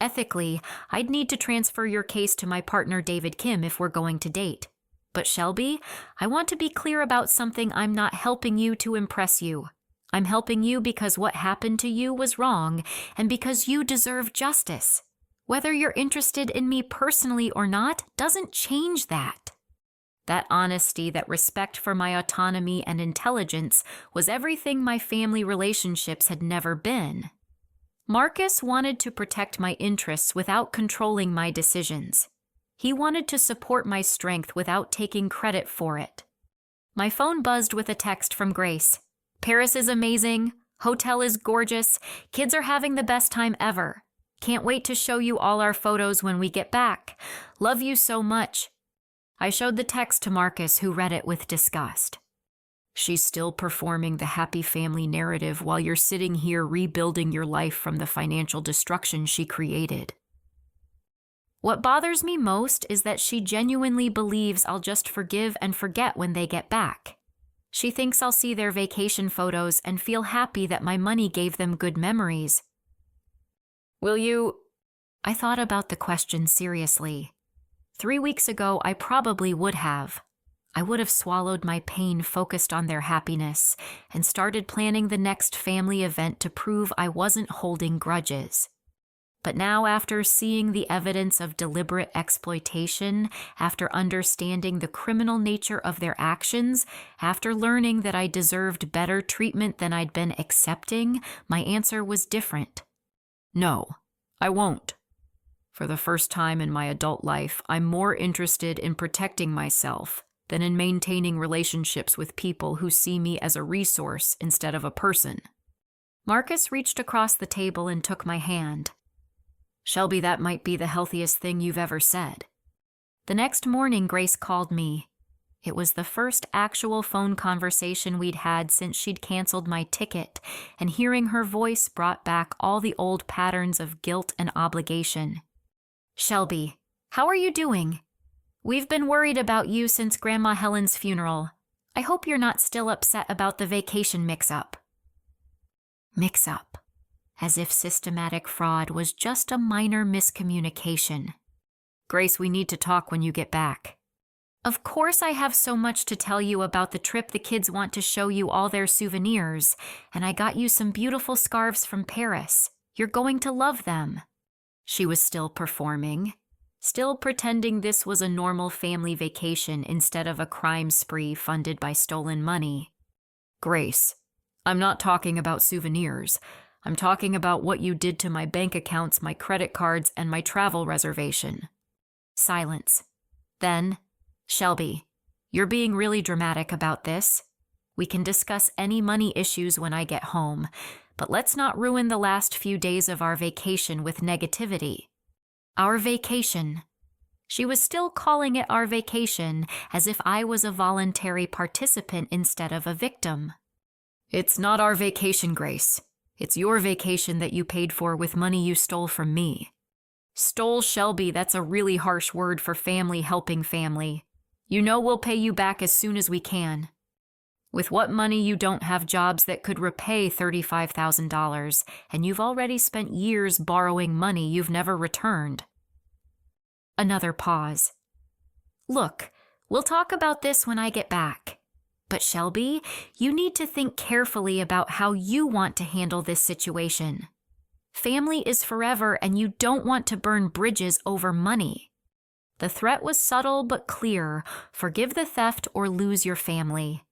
Ethically, I'd need to transfer your case to my partner David Kim if we're going to date. But Shelby, I want to be clear about something. I'm not helping you to impress you. I'm helping you because what happened to you was wrong and because you deserve justice. Whether you're interested in me personally or not doesn't change that. That honesty, that respect for my autonomy and intelligence was everything my family relationships had never been. Marcus wanted to protect my interests without controlling my decisions. He wanted to support my strength without taking credit for it. My phone buzzed with a text from Grace. Paris is amazing. Hotel is gorgeous. Kids are having the best time ever. Can't wait to show you all our photos when we get back. Love you so much. I showed the text to Marcus, who read it with disgust. She's still performing the happy family narrative while you're sitting here rebuilding your life from the financial destruction she created. What bothers me most is that she genuinely believes I'll just forgive and forget when they get back. She thinks I'll see their vacation photos and feel happy that my money gave them good memories. Will you? I thought about the question seriously. 3 weeks ago, I probably would have. I would have swallowed my pain, focused on their happiness, and started planning the next family event to prove I wasn't holding grudges. But now, after seeing the evidence of deliberate exploitation, after understanding the criminal nature of their actions, after learning that I deserved better treatment than I'd been accepting, my answer was different. No, I won't. For the first time in my adult life, I'm more interested in protecting myself than in maintaining relationships with people who see me as a resource instead of a person. Marcus reached across the table and took my hand. Shelby, that might be the healthiest thing you've ever said. The next morning, Grace called me. It was the first actual phone conversation we'd had since she'd canceled my ticket, and hearing her voice brought back all the old patterns of guilt and obligation. Shelby, how are you doing? We've been worried about you since Grandma Helen's funeral. I hope you're not still upset about the vacation mix-up. Mix-up. As if systematic fraud was just a minor miscommunication. Grace, we need to talk when you get back. Of course I have so much to tell you about the trip. The kids want to show you all their souvenirs, and I got you some beautiful scarves from Paris. You're going to love them. She was still performing, still pretending this was a normal family vacation instead of a crime spree funded by stolen money. Grace, I'm not talking about souvenirs. I'm talking about what you did to my bank accounts, my credit cards, and my travel reservation. Silence. Then, Shelby, you're being really dramatic about this. We can discuss any money issues when I get home, but let's not ruin the last few days of our vacation with negativity. Our vacation. She was still calling it our vacation, as if I was a voluntary participant instead of a victim. It's not our vacation, Grace. It's your vacation that you paid for with money you stole from me. Stole, Shelby, that's a really harsh word for family helping family. You know we'll pay you back as soon as we can. With what money you don't have jobs that could repay $35,000, and you've already spent years borrowing money you've never returned. Another pause. Look, we'll talk about this when I get back. But Shelby, you need to think carefully about how you want to handle this situation. Family is forever, and you don't want to burn bridges over money. The threat was subtle but clear. Forgive the theft or lose your family.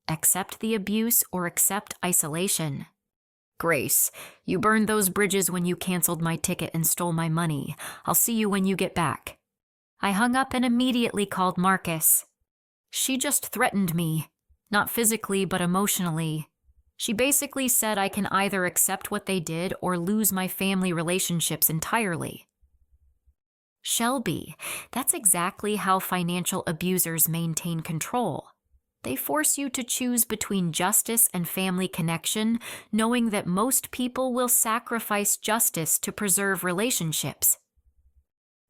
Accept the abuse or accept isolation. Grace, you burned those bridges when you canceled my ticket and stole my money. I'll see you when you get back. I hung up and immediately called Marcus. She just threatened me. Not physically, but emotionally. She basically said I can either accept what they did or lose my family relationships entirely. Shelby, that's exactly how financial abusers maintain control. They force you to choose between justice and family connection, knowing that most people will sacrifice justice to preserve relationships.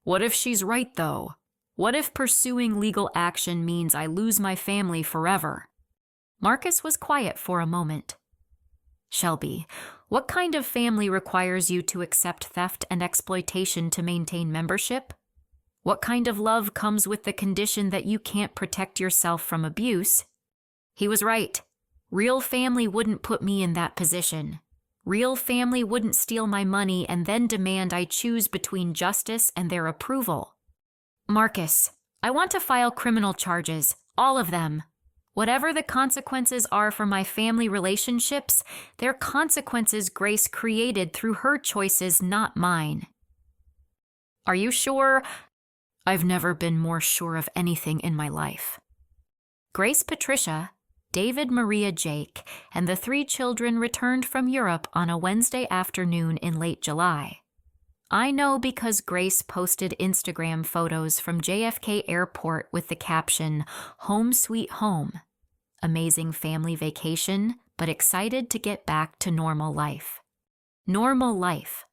What if she's right, though? What if pursuing legal action means I lose my family forever? Marcus was quiet for a moment. Shelby, what kind of family requires you to accept theft and exploitation to maintain membership? What kind of love comes with the condition that you can't protect yourself from abuse? He was right. Real family wouldn't put me in that position. Real family wouldn't steal my money and then demand I choose between justice and their approval. Marcus, I want to file criminal charges, all of them. Whatever the consequences are for my family relationships, they're consequences Grace created through her choices, not mine. Are you sure? I've never been more sure of anything in my life. Grace Patricia, David Maria Jake, and the 3 children returned from Europe on a Wednesday afternoon in late July. I know because Grace posted Instagram photos from JFK Airport with the caption, "Home Sweet Home." Amazing family vacation, but excited to get back to normal life. Normal life.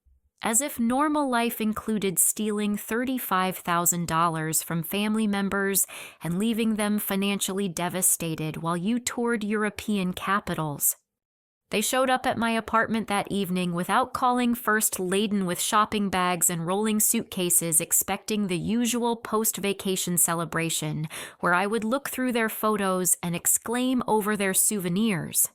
As if normal life included stealing $35,000 from family members and leaving them financially devastated while you toured European capitals. They showed up at my apartment that evening without calling first, laden with shopping bags and rolling suitcases, expecting the usual post-vacation celebration, where I would look through their photos and exclaim over their souvenirs.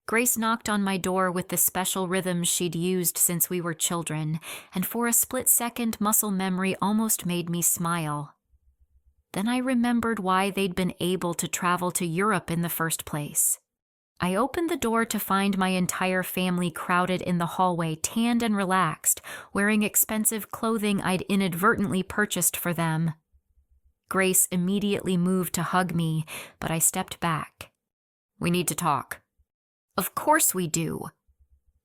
Grace knocked on my door with the special rhythms she'd used since we were children, and for a split second, muscle memory almost made me smile. Then I remembered why they'd been able to travel to Europe in the first place. I opened the door to find my entire family crowded in the hallway, tanned and relaxed, wearing expensive clothing I'd inadvertently purchased for them. Grace immediately moved to hug me, but I stepped back. We need to talk. Of course we do.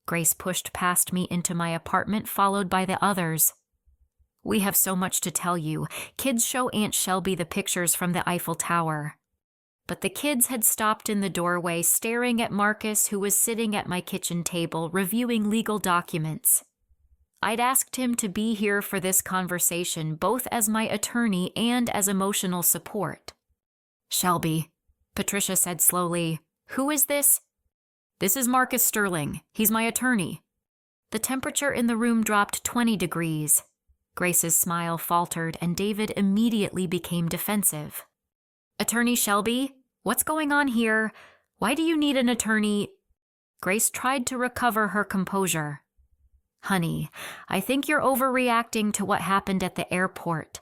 Grace pushed past me into my apartment, followed by the others. We have so much to tell you. Kids show Aunt Shelby the pictures from the Eiffel Tower. But the kids had stopped in the doorway, staring at Marcus, who was sitting at my kitchen table, reviewing legal documents. I'd asked him to be here for this conversation, both as my attorney and as emotional support. Shelby, Patricia said slowly, who is this? This is Marcus Sterling. He's my attorney. The temperature in the room dropped 20 degrees. Grace's smile faltered, and David immediately became defensive. Attorney Shelby, what's going on here? Why do you need an attorney? Grace tried to recover her composure. Honey, I think you're overreacting to what happened at the airport.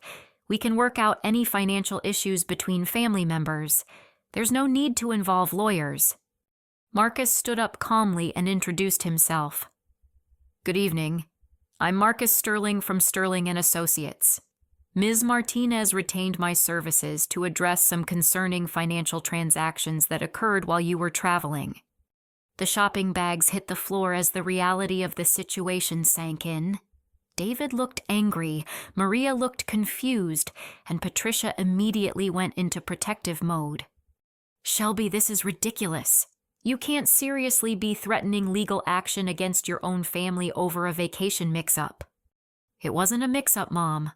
We can work out any financial issues between family members. There's no need to involve lawyers. Marcus stood up calmly and introduced himself. Good evening. I'm Marcus Sterling from Sterling & Associates. Ms. Martinez retained my services to address some concerning financial transactions that occurred while you were traveling. The shopping bags hit the floor as the reality of the situation sank in. David looked angry, Maria looked confused, and Patricia immediately went into protective mode. Shelby, this is ridiculous. You can't seriously be threatening legal action against your own family over a vacation mix-up. It wasn't a mix-up, Mom.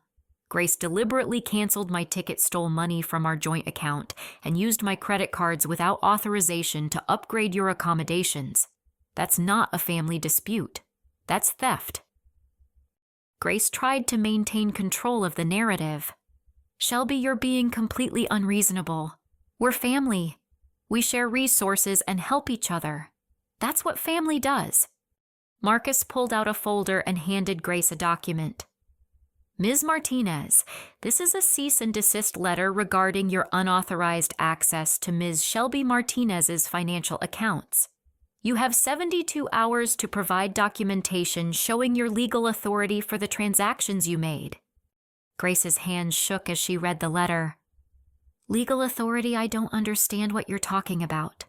Grace deliberately canceled my ticket, stole money from our joint account, and used my credit cards without authorization to upgrade your accommodations. That's not a family dispute. That's theft. Grace tried to maintain control of the narrative. Shelby, you're being completely unreasonable. We're family. We share resources and help each other. That's what family does. Marcus pulled out a folder and handed Grace a document. Ms. Martinez, this is a cease and desist letter regarding your unauthorized access to Ms. Shelby Martinez's financial accounts. You have 72 hours to provide documentation showing your legal authority for the transactions you made. Grace's hands shook as she read the letter. Legal authority, I don't understand what you're talking about.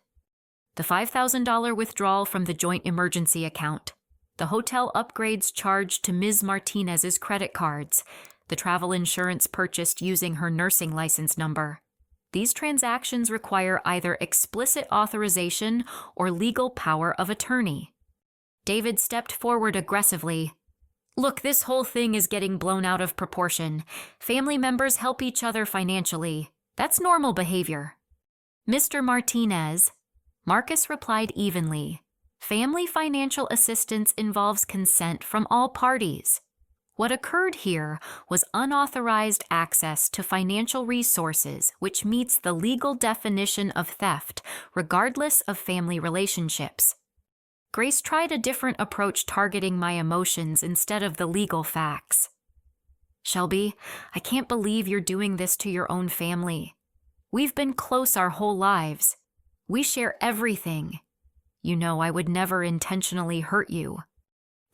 The $5,000 withdrawal from the joint emergency account. The hotel upgrades charged to Ms. Martinez's credit cards, the travel insurance purchased using her nursing license number. These transactions require either explicit authorization or legal power of attorney. David stepped forward aggressively. Look, this whole thing is getting blown out of proportion. Family members help each other financially. That's normal behavior. Mr. Martinez, Marcus replied evenly. Family financial assistance involves consent from all parties. What occurred here was unauthorized access to financial resources, which meets the legal definition of theft, regardless of family relationships. Grace tried a different approach targeting my emotions instead of the legal facts. Shelby, I can't believe you're doing this to your own family. We've been close our whole lives. We share everything. You know I would never intentionally hurt you.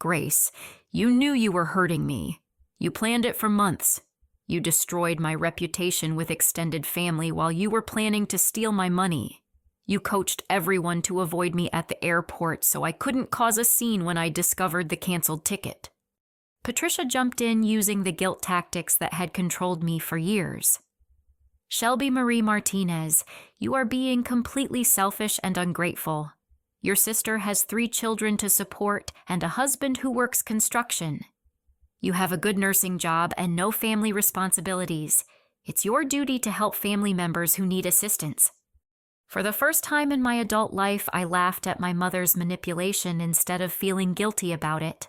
Grace, you knew you were hurting me. You planned it for months. You destroyed my reputation with extended family while you were planning to steal my money. You coached everyone to avoid me at the airport so I couldn't cause a scene when I discovered the canceled ticket. Patricia jumped in using the guilt tactics that had controlled me for years. Shelby Marie Martinez, you are being completely selfish and ungrateful. Your sister has 3 children to support and a husband who works construction. You have a good nursing job and no family responsibilities. It's your duty to help family members who need assistance. For the first time in my adult life, I laughed at my mother's manipulation instead of feeling guilty about it.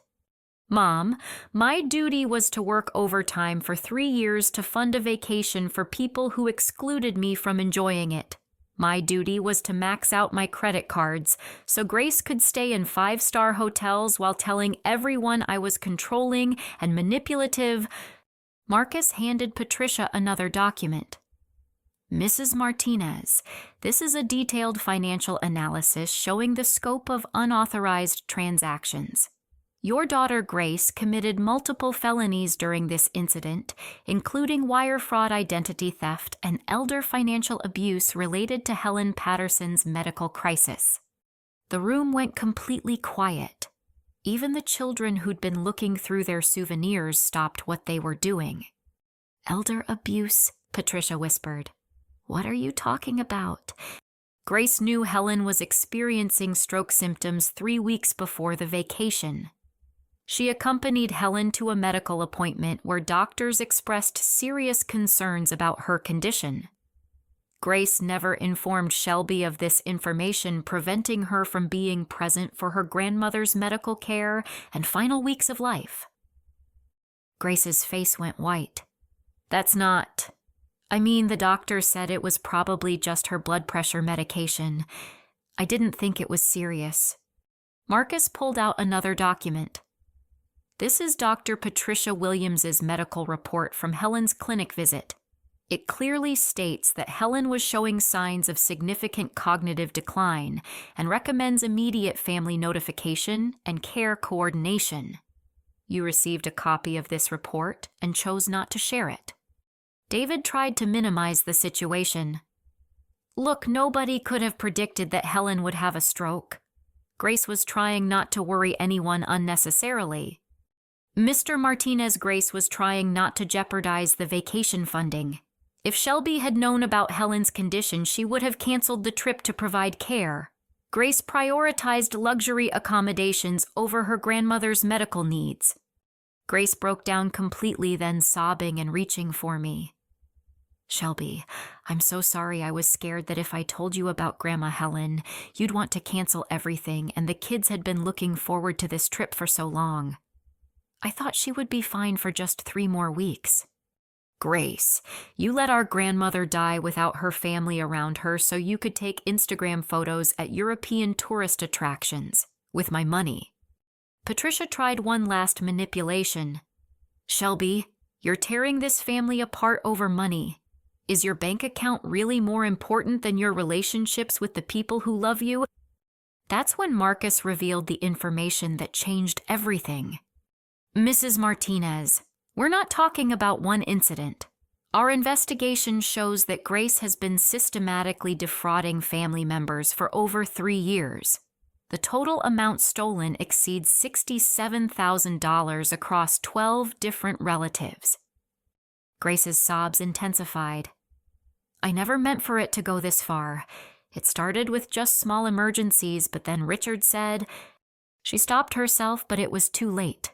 Mom, my duty was to work overtime for 3 years to fund a vacation for people who excluded me from enjoying it. My duty was to max out my credit cards so Grace could stay in 5-star hotels while telling everyone I was controlling and manipulative. Marcus handed Patricia another document. Mrs. Martinez, this is a detailed financial analysis showing the scope of unauthorized transactions. Your daughter Grace committed multiple felonies during this incident, including wire fraud, identity theft, and elder financial abuse related to Helen Patterson's medical crisis. The room went completely quiet. Even the children who'd been looking through their souvenirs stopped what they were doing. Elder abuse, Patricia whispered. What are you talking about? Grace knew Helen was experiencing stroke symptoms 3 weeks before the vacation. She accompanied Helen to a medical appointment where doctors expressed serious concerns about her condition. Grace never informed Shelby of this information, preventing her from being present for her grandmother's medical care and final weeks of life. Grace's face went white. The doctor said it was probably just her blood pressure medication. I didn't think it was serious. Marcus pulled out another document. This is Dr. Patricia Williams's medical report from Helen's clinic visit. It clearly states that Helen was showing signs of significant cognitive decline and recommends immediate family notification and care coordination. You received a copy of this report and chose not to share it. David tried to minimize the situation. Look, nobody could have predicted that Helen would have a stroke. Grace was trying not to worry anyone unnecessarily. Mr. Martinez, Grace was trying not to jeopardize the vacation funding. If Shelby had known about Helen's condition, she would have canceled the trip to provide care. Grace prioritized luxury accommodations over her grandmother's medical needs. Grace broke down completely, then sobbing and reaching for me. Shelby, I'm so sorry. I was scared that if I told you about Grandma Helen, you'd want to cancel everything, and the kids had been looking forward to this trip for so long. I thought she would be fine for just 3 more weeks. Grace, you let our grandmother die without her family around her so you could take Instagram photos at European tourist attractions with my money. Patricia tried one last manipulation. Shelby, you're tearing this family apart over money. Is your bank account really more important than your relationships with the people who love you? That's when Marcus revealed the information that changed everything. Mrs. Martinez, we're not talking about one incident. Our investigation shows that Grace has been systematically defrauding family members for over 3 years. The total amount stolen exceeds $67,000 across 12 different relatives. Grace's sobs intensified. I never meant for it to go this far. It started with just small emergencies, but then Richard said... She stopped herself, but it was too late.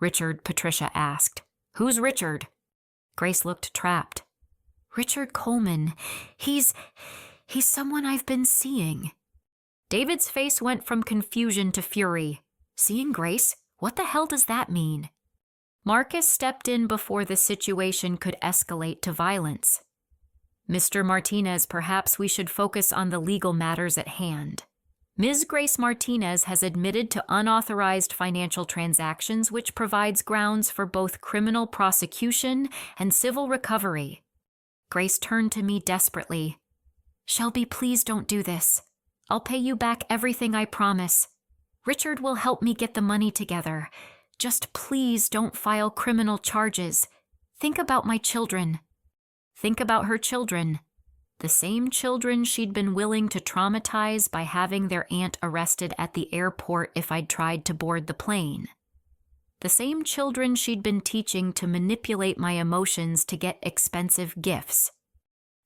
Richard, Patricia asked. Who's Richard? Grace looked trapped. Richard Coleman. He's someone I've been seeing. David's face went from confusion to fury. Seeing Grace? What the hell does that mean? Marcus stepped in before the situation could escalate to violence. Mr. Martinez, perhaps we should focus on the legal matters at hand. Ms. Grace Martinez has admitted to unauthorized financial transactions, which provides grounds for both criminal prosecution and civil recovery. Grace turned to me desperately. Shelby, please don't do this. I'll pay you back everything I promise. Richard will help me get the money together. Just please don't file criminal charges. Think about my children. Think about her children. The same children she'd been willing to traumatize by having their aunt arrested at the airport if I'd tried to board the plane. The same children she'd been teaching to manipulate my emotions to get expensive gifts.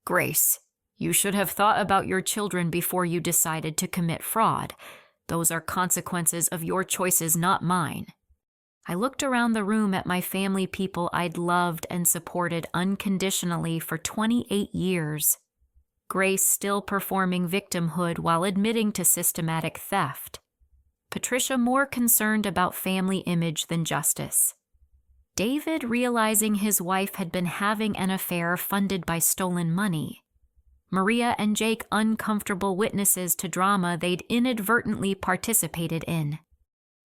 Grace, you should have thought about your children before you decided to commit fraud. Those are consequences of your choices, not mine. I looked around the room at my family, people I'd loved and supported unconditionally for 28 years. Grace still performing victimhood while admitting to systematic theft. Patricia more concerned about family image than justice. David realizing his wife had been having an affair funded by stolen money. Maria and Jake uncomfortable witnesses to drama they'd inadvertently participated in.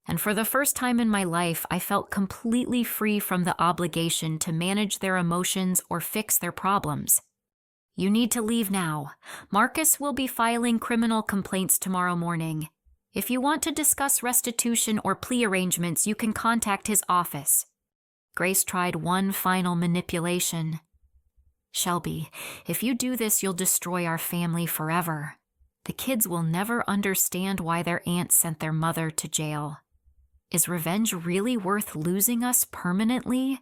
And for the first time in my life, I felt completely free from the obligation to manage their emotions or fix their problems. You need to leave now. Marcus will be filing criminal complaints tomorrow morning. If you want to discuss restitution or plea arrangements, you can contact his office. Grace tried one final manipulation. Shelby, if you do this, you'll destroy our family forever. The kids will never understand why their aunt sent their mother to jail. Is revenge really worth losing us permanently?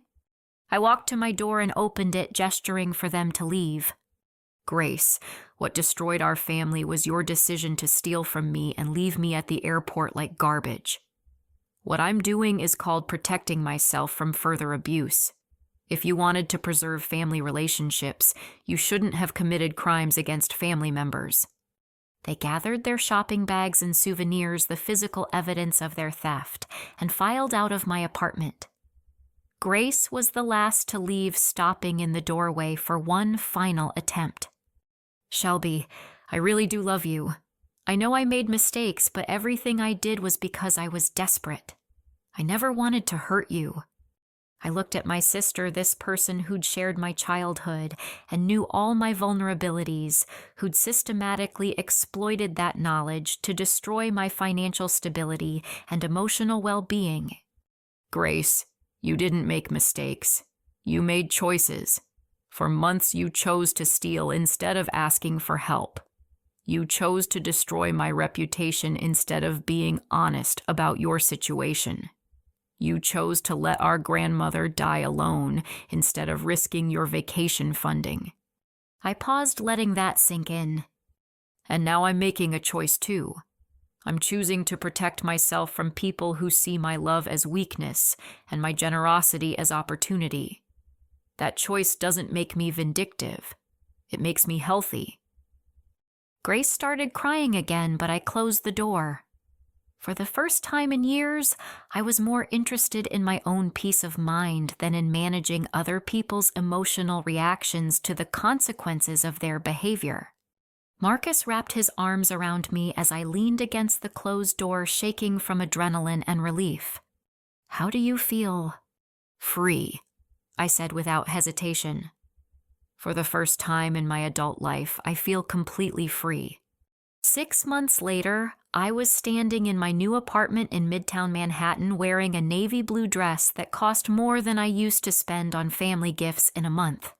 I walked to my door and opened it, gesturing for them to leave. Grace, what destroyed our family was your decision to steal from me and leave me at the airport like garbage. What I'm doing is called protecting myself from further abuse. If you wanted to preserve family relationships, you shouldn't have committed crimes against family members. They gathered their shopping bags and souvenirs, the physical evidence of their theft, and filed out of my apartment. Grace was the last to leave, stopping in the doorway for one final attempt. Shelby, I really do love you. I know I made mistakes, but everything I did was because I was desperate. I never wanted to hurt you. I looked at my sister, this person who'd shared my childhood and knew all my vulnerabilities, who'd systematically exploited that knowledge to destroy my financial stability and emotional well-being. Grace, you didn't make mistakes. You made choices. For months you chose to steal instead of asking for help. You chose to destroy my reputation instead of being honest about your situation. You chose to let our grandmother die alone instead of risking your vacation funding. I paused, letting that sink in. And now I'm making a choice too. I'm choosing to protect myself from people who see my love as weakness and my generosity as opportunity. That choice doesn't make me vindictive. It makes me healthy. Grace started crying again, but I closed the door. For the first time in years, I was more interested in my own peace of mind than in managing other people's emotional reactions to the consequences of their behavior. Marcus wrapped his arms around me as I leaned against the closed door, shaking from adrenaline and relief. "How do you feel?" "Free," I said without hesitation. "For the first time in my adult life, I feel completely free." 6 months later, I was standing in my new apartment in Midtown Manhattan wearing a navy blue dress that cost more than I used to spend on family gifts in a month.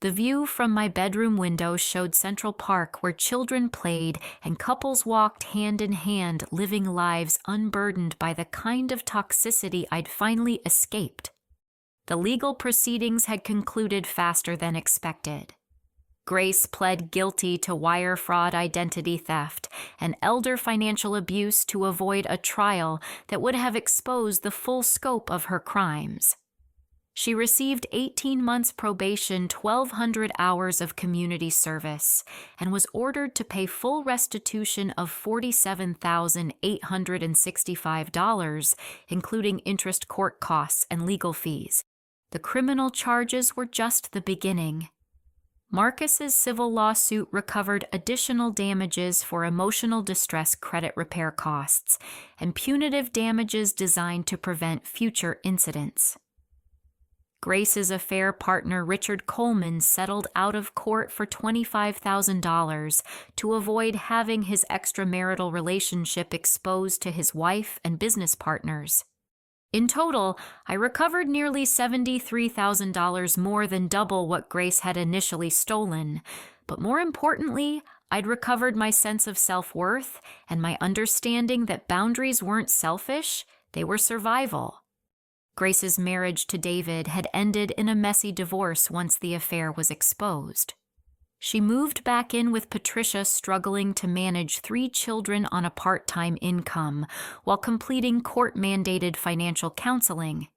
The view from my bedroom window showed Central Park where children played and couples walked hand in hand, living lives unburdened by the kind of toxicity I'd finally escaped. The legal proceedings had concluded faster than expected. Grace pled guilty to wire fraud, identity theft, and elder financial abuse to avoid a trial that would have exposed the full scope of her crimes. She received 18 months probation, 1,200 hours of community service, and was ordered to pay full restitution of $47,865, including interest, court costs, and legal fees. The criminal charges were just the beginning. Marcus's civil lawsuit recovered additional damages for emotional distress credit repair costs and punitive damages designed to prevent future incidents. Grace's affair partner Richard Coleman settled out of court for $25,000 to avoid having his extramarital relationship exposed to his wife and business partners. In total, I recovered nearly $73,000, more than double what Grace had initially stolen. But more importantly, I'd recovered my sense of self-worth and my understanding that boundaries weren't selfish, they were survival. Grace's marriage to David had ended in a messy divorce once the affair was exposed. She moved back in with Patricia, struggling to manage 3 children on a part-time income while completing court-mandated financial counseling.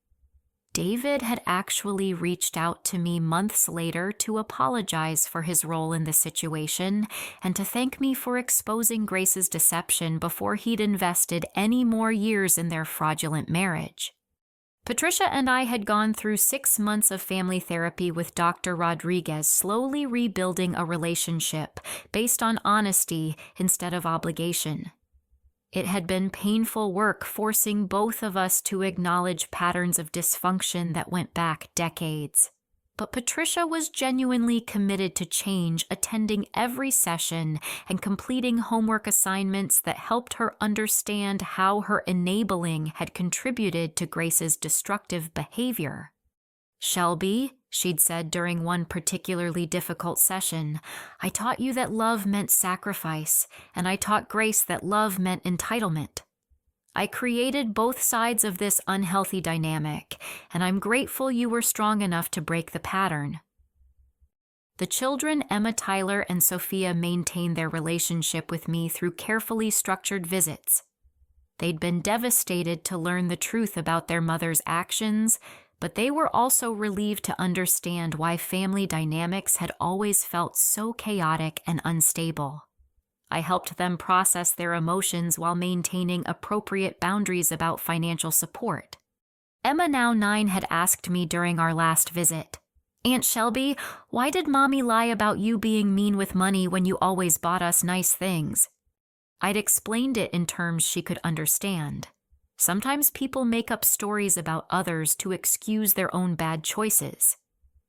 David had actually reached out to me months later to apologize for his role in the situation and to thank me for exposing Grace's deception before he'd invested any more years in their fraudulent marriage. Patricia and I had gone through 6 months of family therapy with Dr. Rodriguez, slowly rebuilding a relationship based on honesty instead of obligation. It had been painful work, forcing both of us to acknowledge patterns of dysfunction that went back decades. But Patricia was genuinely committed to change, attending every session and completing homework assignments that helped her understand how her enabling had contributed to Grace's destructive behavior. "Shelby," she'd said during one particularly difficult session, "I taught you that love meant sacrifice, and I taught Grace that love meant entitlement. I created both sides of this unhealthy dynamic, and I'm grateful you were strong enough to break the pattern." The children, Emma, Tyler, and Sophia, maintained their relationship with me through carefully structured visits. They'd been devastated to learn the truth about their mother's actions, but they were also relieved to understand why family dynamics had always felt so chaotic and unstable. I helped them process their emotions while maintaining appropriate boundaries about financial support. Emma, now 9, had asked me during our last visit, "Aunt Shelby, why did Mommy lie about you being mean with money when you always bought us nice things?" I'd explained it in terms she could understand. Sometimes people make up stories about others to excuse their own bad choices.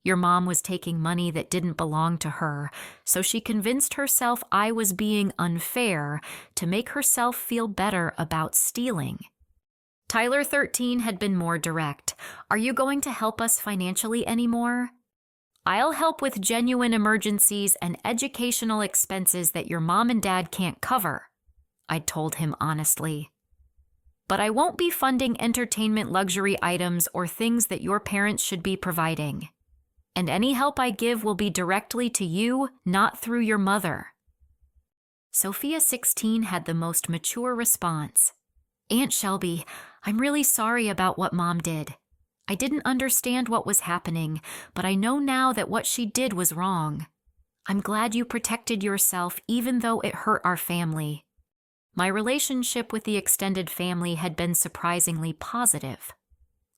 Your mom was taking money that didn't belong to her, so she convinced herself I was being unfair to make herself feel better about stealing. Tyler, 13, had been more direct. "Are you going to help us financially anymore?" "I'll help with genuine emergencies and educational expenses that your mom and dad can't cover," I'd told him honestly. "But I won't be funding entertainment luxury items or things that your parents should be providing. And any help I give will be directly to you, not through your mother." Sophia, 16, had the most mature response. "Aunt Shelby, I'm really sorry about what Mom did. I didn't understand what was happening, but I know now that what she did was wrong. I'm glad you protected yourself even though it hurt our family." My relationship with the extended family had been surprisingly positive.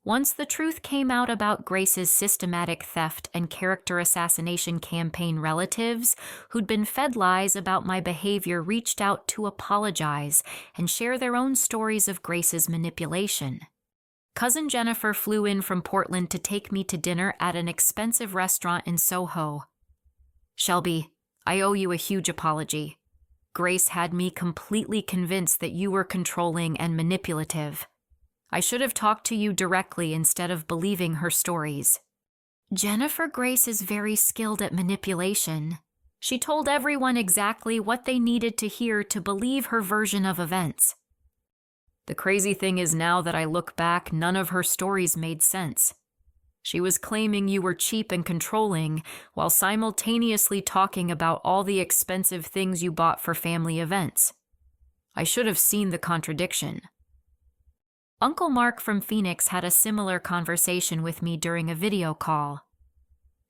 Once the truth came out about Grace's systematic theft and character assassination campaign, relatives who'd been fed lies about my behavior reached out to apologize and share their own stories of Grace's manipulation. Cousin Jennifer flew in from Portland to take me to dinner at an expensive restaurant in Soho. "Shelby, I owe you a huge apology. Grace had me completely convinced that you were controlling and manipulative. I should have talked to you directly instead of believing her stories." Jennifer Grace is very skilled at manipulation. She told everyone exactly what they needed to hear to believe her version of events. The crazy thing is, now that I look back, none of her stories made sense. She was claiming you were cheap and controlling while simultaneously talking about all the expensive things you bought for family events. I should have seen the contradiction. Uncle Mark from Phoenix had a similar conversation with me during a video call.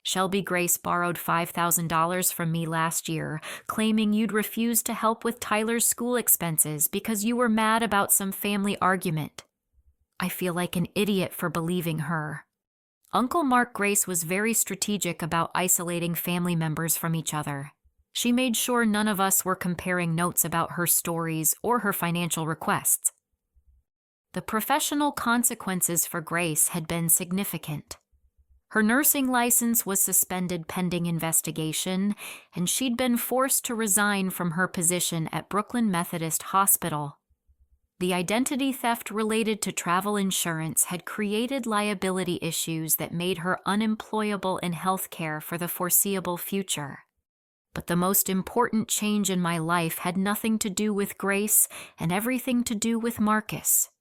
"Shelby, Grace borrowed $5,000 from me last year, claiming you'd refused to help with Tyler's school expenses because you were mad about some family argument. I feel like an idiot for believing her." Uncle Mark Grace was very strategic about isolating family members from each other. She made sure none of us were comparing notes about her stories or her financial requests. The professional consequences for Grace had been significant. Her nursing license was suspended pending investigation, and she'd been forced to resign from her position at Brooklyn Methodist Hospital. The identity theft related to travel insurance had created liability issues that made her unemployable in healthcare for the foreseeable future. But the most important change in my life had nothing to do with Grace and everything to do with Marcus.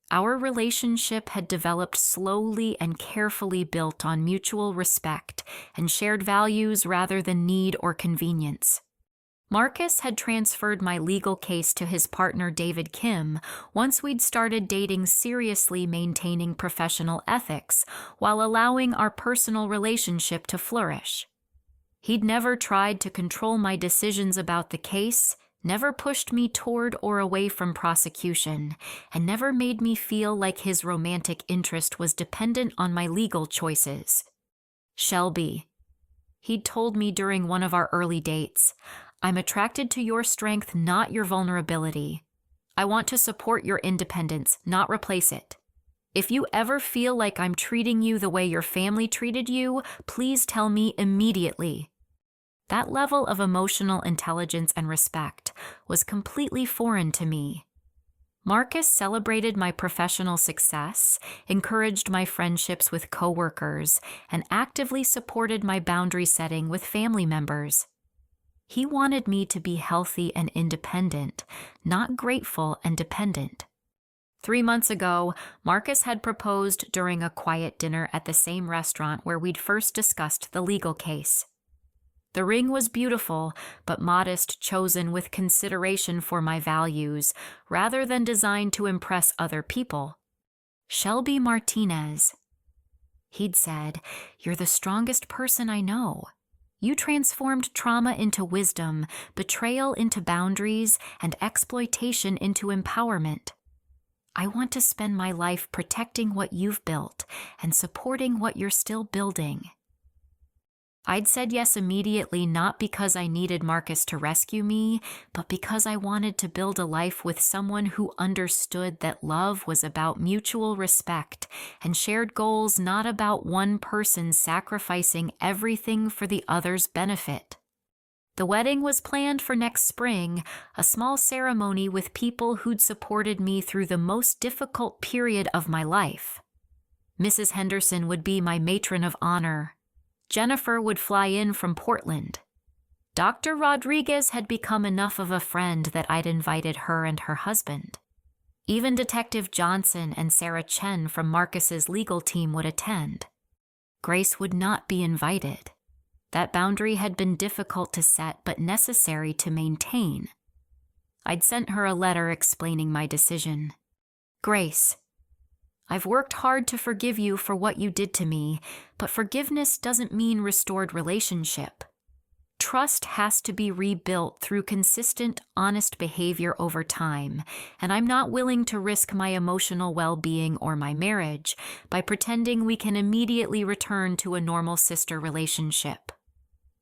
Our relationship had developed slowly and carefully, built on mutual respect and shared values rather than need or convenience. Marcus had transferred my legal case to his partner David Kim once we'd started dating seriously, maintaining professional ethics while allowing our personal relationship to flourish. He'd never tried to control my decisions about the case, never pushed me toward or away from prosecution, and never made me feel like his romantic interest was dependent on my legal choices. "Shelby," he'd told me during one of our early dates, "I'm attracted to your strength, not your vulnerability. I want to support your independence, not replace it. If you ever feel like I'm treating you the way your family treated you, please tell me immediately." That level of emotional intelligence and respect was completely foreign to me. Marcus celebrated my professional success, encouraged my friendships with coworkers, and actively supported my boundary setting with family members. He wanted me to be healthy and independent, not grateful and dependent. 3 months ago, Marcus had proposed during a quiet dinner at the same restaurant where we'd first discussed the legal case. The ring was beautiful, but modest, chosen with consideration for my values, rather than designed to impress other people. "Shelby Martinez," he'd said, "you're the strongest person I know. You transformed trauma into wisdom, betrayal into boundaries, and exploitation into empowerment. I want to spend my life protecting what you've built and supporting what you're still building." I'd said yes immediately, not because I needed Marcus to rescue me, but because I wanted to build a life with someone who understood that love was about mutual respect and shared goals, not about one person sacrificing everything for the other's benefit. The wedding was planned for next spring, a small ceremony with people who'd supported me through the most difficult period of my life. Mrs. Henderson would be my matron of honor. Jennifer would fly in from Portland. Dr. Rodriguez had become enough of a friend that I'd invited her and her husband. Even Detective Johnson and Sarah Chen from Marcus's legal team would attend. Grace would not be invited. That boundary had been difficult to set, but necessary to maintain. I'd sent her a letter explaining my decision. "Grace, I've worked hard to forgive you for what you did to me, but forgiveness doesn't mean restored relationship. trust has to be rebuilt through consistent, honest behavior over time, and I'm not willing to risk my emotional well-being or my marriage by pretending we can immediately return to a normal sister relationship.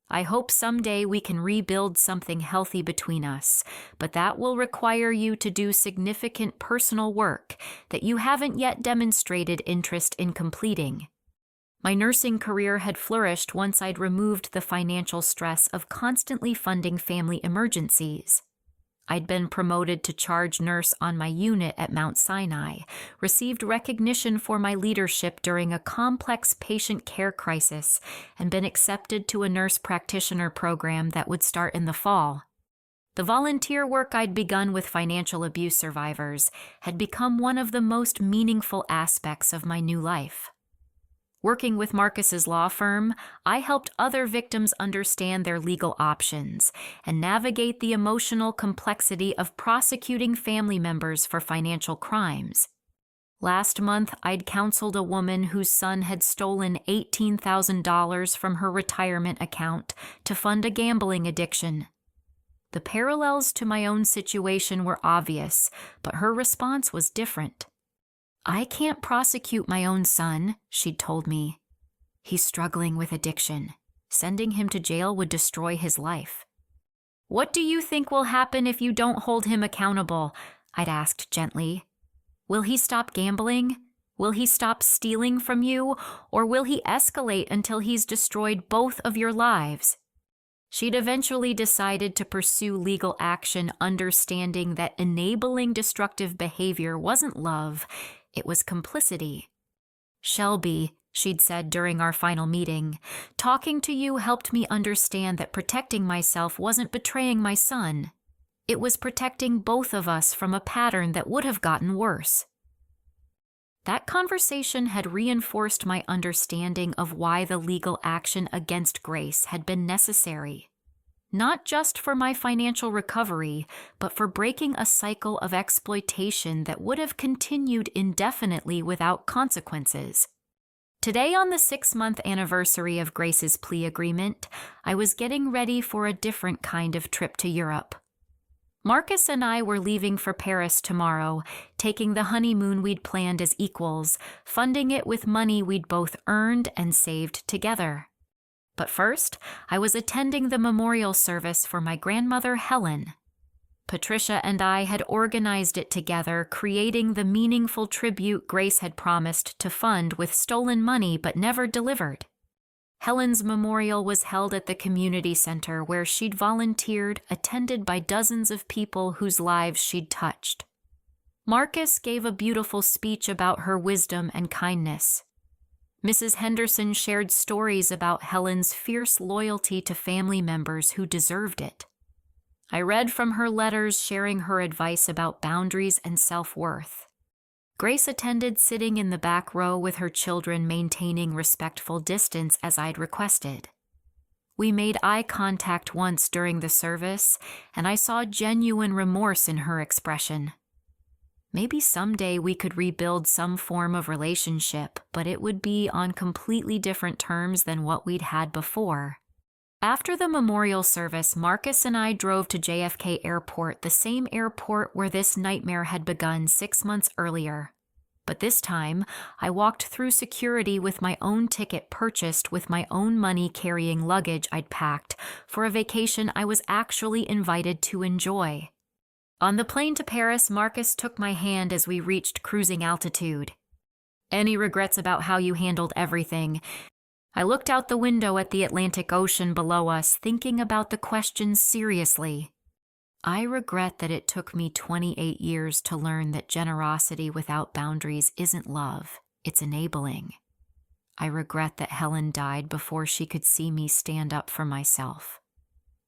I hope someday we can rebuild something healthy between us, but that will require you to do significant personal work that you haven't yet demonstrated interest in completing. My nursing career had flourished once I'd removed the financial stress of constantly funding family emergencies. I'd been promoted to charge nurse on my unit at Mount Sinai, received recognition for my leadership during a complex patient care crisis, and been accepted to a nurse practitioner program that would start in the fall. The volunteer work I'd begun with financial abuse survivors had become one of the most meaningful aspects of my new life. Working with Marcus's law firm, I helped other victims understand their legal options and navigate the emotional complexity of prosecuting family members for financial crimes. Last month, I'd counseled a woman whose son had stolen $18,000 from her retirement account to fund a gambling addiction. The parallels to my own situation were obvious, but her response was different. "I can't prosecute my own son," she'd told me. "He's struggling with addiction. Sending him to jail would destroy his life." "What do you think will happen if you don't hold him accountable?" I'd asked gently. "Will he stop gambling? Will he stop stealing from you? Or will he escalate until he's destroyed both of your lives?" She'd eventually decided to pursue legal action, understanding that enabling destructive behavior wasn't love, it was complicity. "Shelby," she'd said during our final meeting, "talking to you helped me understand that protecting myself wasn't betraying my son. It was protecting both of us from a pattern that would have gotten worse." That conversation had reinforced my understanding of why the legal action against Grace had been necessary. Not just for my financial recovery, but for breaking a cycle of exploitation that would have continued indefinitely without consequences. Today, on the 6-month anniversary of Grace's plea agreement, I was getting ready for a different kind of trip to Europe. Marcus and I were leaving for Paris tomorrow, taking the honeymoon we'd planned as equals, funding it with money we'd both earned and saved together. But first, I was attending the memorial service for my grandmother, Helen. Patricia and I had organized it together, creating the meaningful tribute Grace had promised to fund with stolen money but never delivered. Helen's memorial was held at the community center where she'd volunteered, attended by dozens of people whose lives she'd touched. Marcus gave a beautiful speech about her wisdom and kindness. Mrs. Henderson shared stories about Helen's fierce loyalty to family members who deserved it. I read from her letters sharing her advice about boundaries and self-worth. Grace attended sitting in the back row with her children, maintaining respectful distance as I'd requested. We made eye contact once during the service, and I saw genuine remorse in her expression. Maybe someday we could rebuild some form of relationship, but it would be on completely different terms than what we'd had before. After the memorial service, Marcus and I drove to JFK Airport, the same airport where this nightmare had begun 6 months earlier. But this time, I walked through security with my own ticket purchased with my own money, carrying luggage I'd packed for a vacation I was actually invited to enjoy. On the plane to Paris, Marcus took my hand as we reached cruising altitude. "Any regrets about how you handled everything?" I looked out the window at the Atlantic Ocean below us, thinking about the question seriously. I regret that it took me 28 years to learn that generosity without boundaries isn't love, it's enabling. I regret that Helen died before she could see me stand up for myself.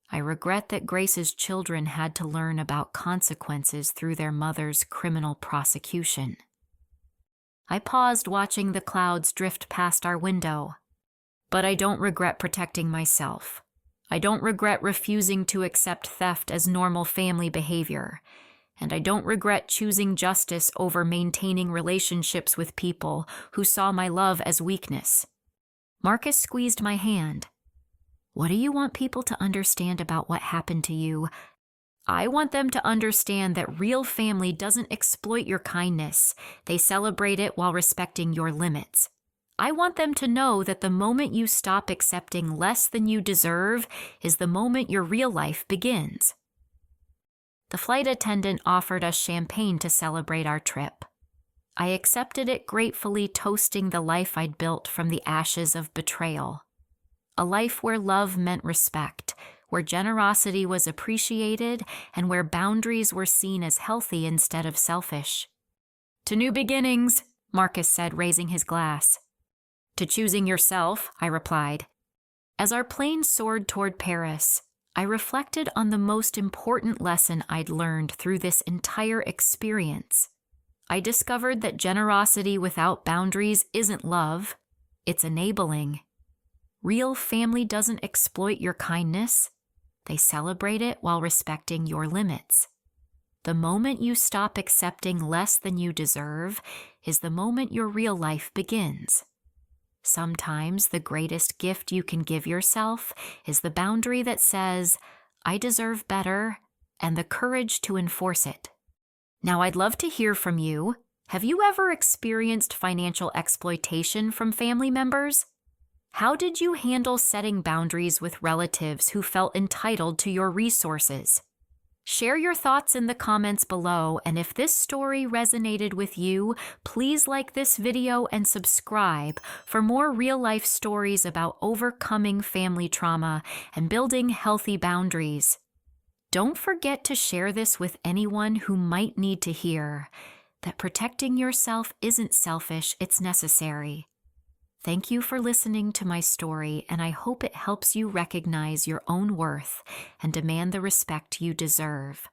I regret that Grace's children had to learn about consequences through their mother's criminal prosecution. I paused, watching the clouds drift past our window. But I don't regret protecting myself. I don't regret refusing to accept theft as normal family behavior. And I don't regret choosing justice over maintaining relationships with people who saw my love as weakness. Marcus squeezed my hand. What do you want people to understand about what happened to you? I want them to understand that real family doesn't exploit your kindness. They celebrate it while respecting your limits. I want them to know that the moment you stop accepting less than you deserve is the moment your real life begins. The flight attendant offered us champagne to celebrate our trip. I accepted it gratefully, toasting the life I'd built from the ashes of betrayal. A life where love meant respect, where generosity was appreciated, and where boundaries were seen as healthy instead of selfish. To new beginnings, Marcus said, raising his glass. To choosing yourself, I replied. As our plane soared toward Paris, I reflected on the most important lesson I'd learned through this entire experience. I discovered that generosity without boundaries isn't love, it's enabling. Real family doesn't exploit your kindness. They celebrate it while respecting your limits. The moment you stop accepting less than you deserve is the moment your real life begins. Sometimes the greatest gift you can give yourself is the boundary that says, I deserve better, and the courage to enforce it. Now, I'd love to hear from you. Have you ever experienced financial exploitation from family members? How did you handle setting boundaries with relatives who felt entitled to your resources? Share your thoughts in the comments below, and if this story resonated with you, please like this video and subscribe for more real-life stories about overcoming family trauma and building healthy boundaries. Don't forget to share this with anyone who might need to hear that protecting yourself isn't selfish, it's necessary. Thank you for listening to my story, and I hope it helps you recognize your own worth and demand the respect you deserve.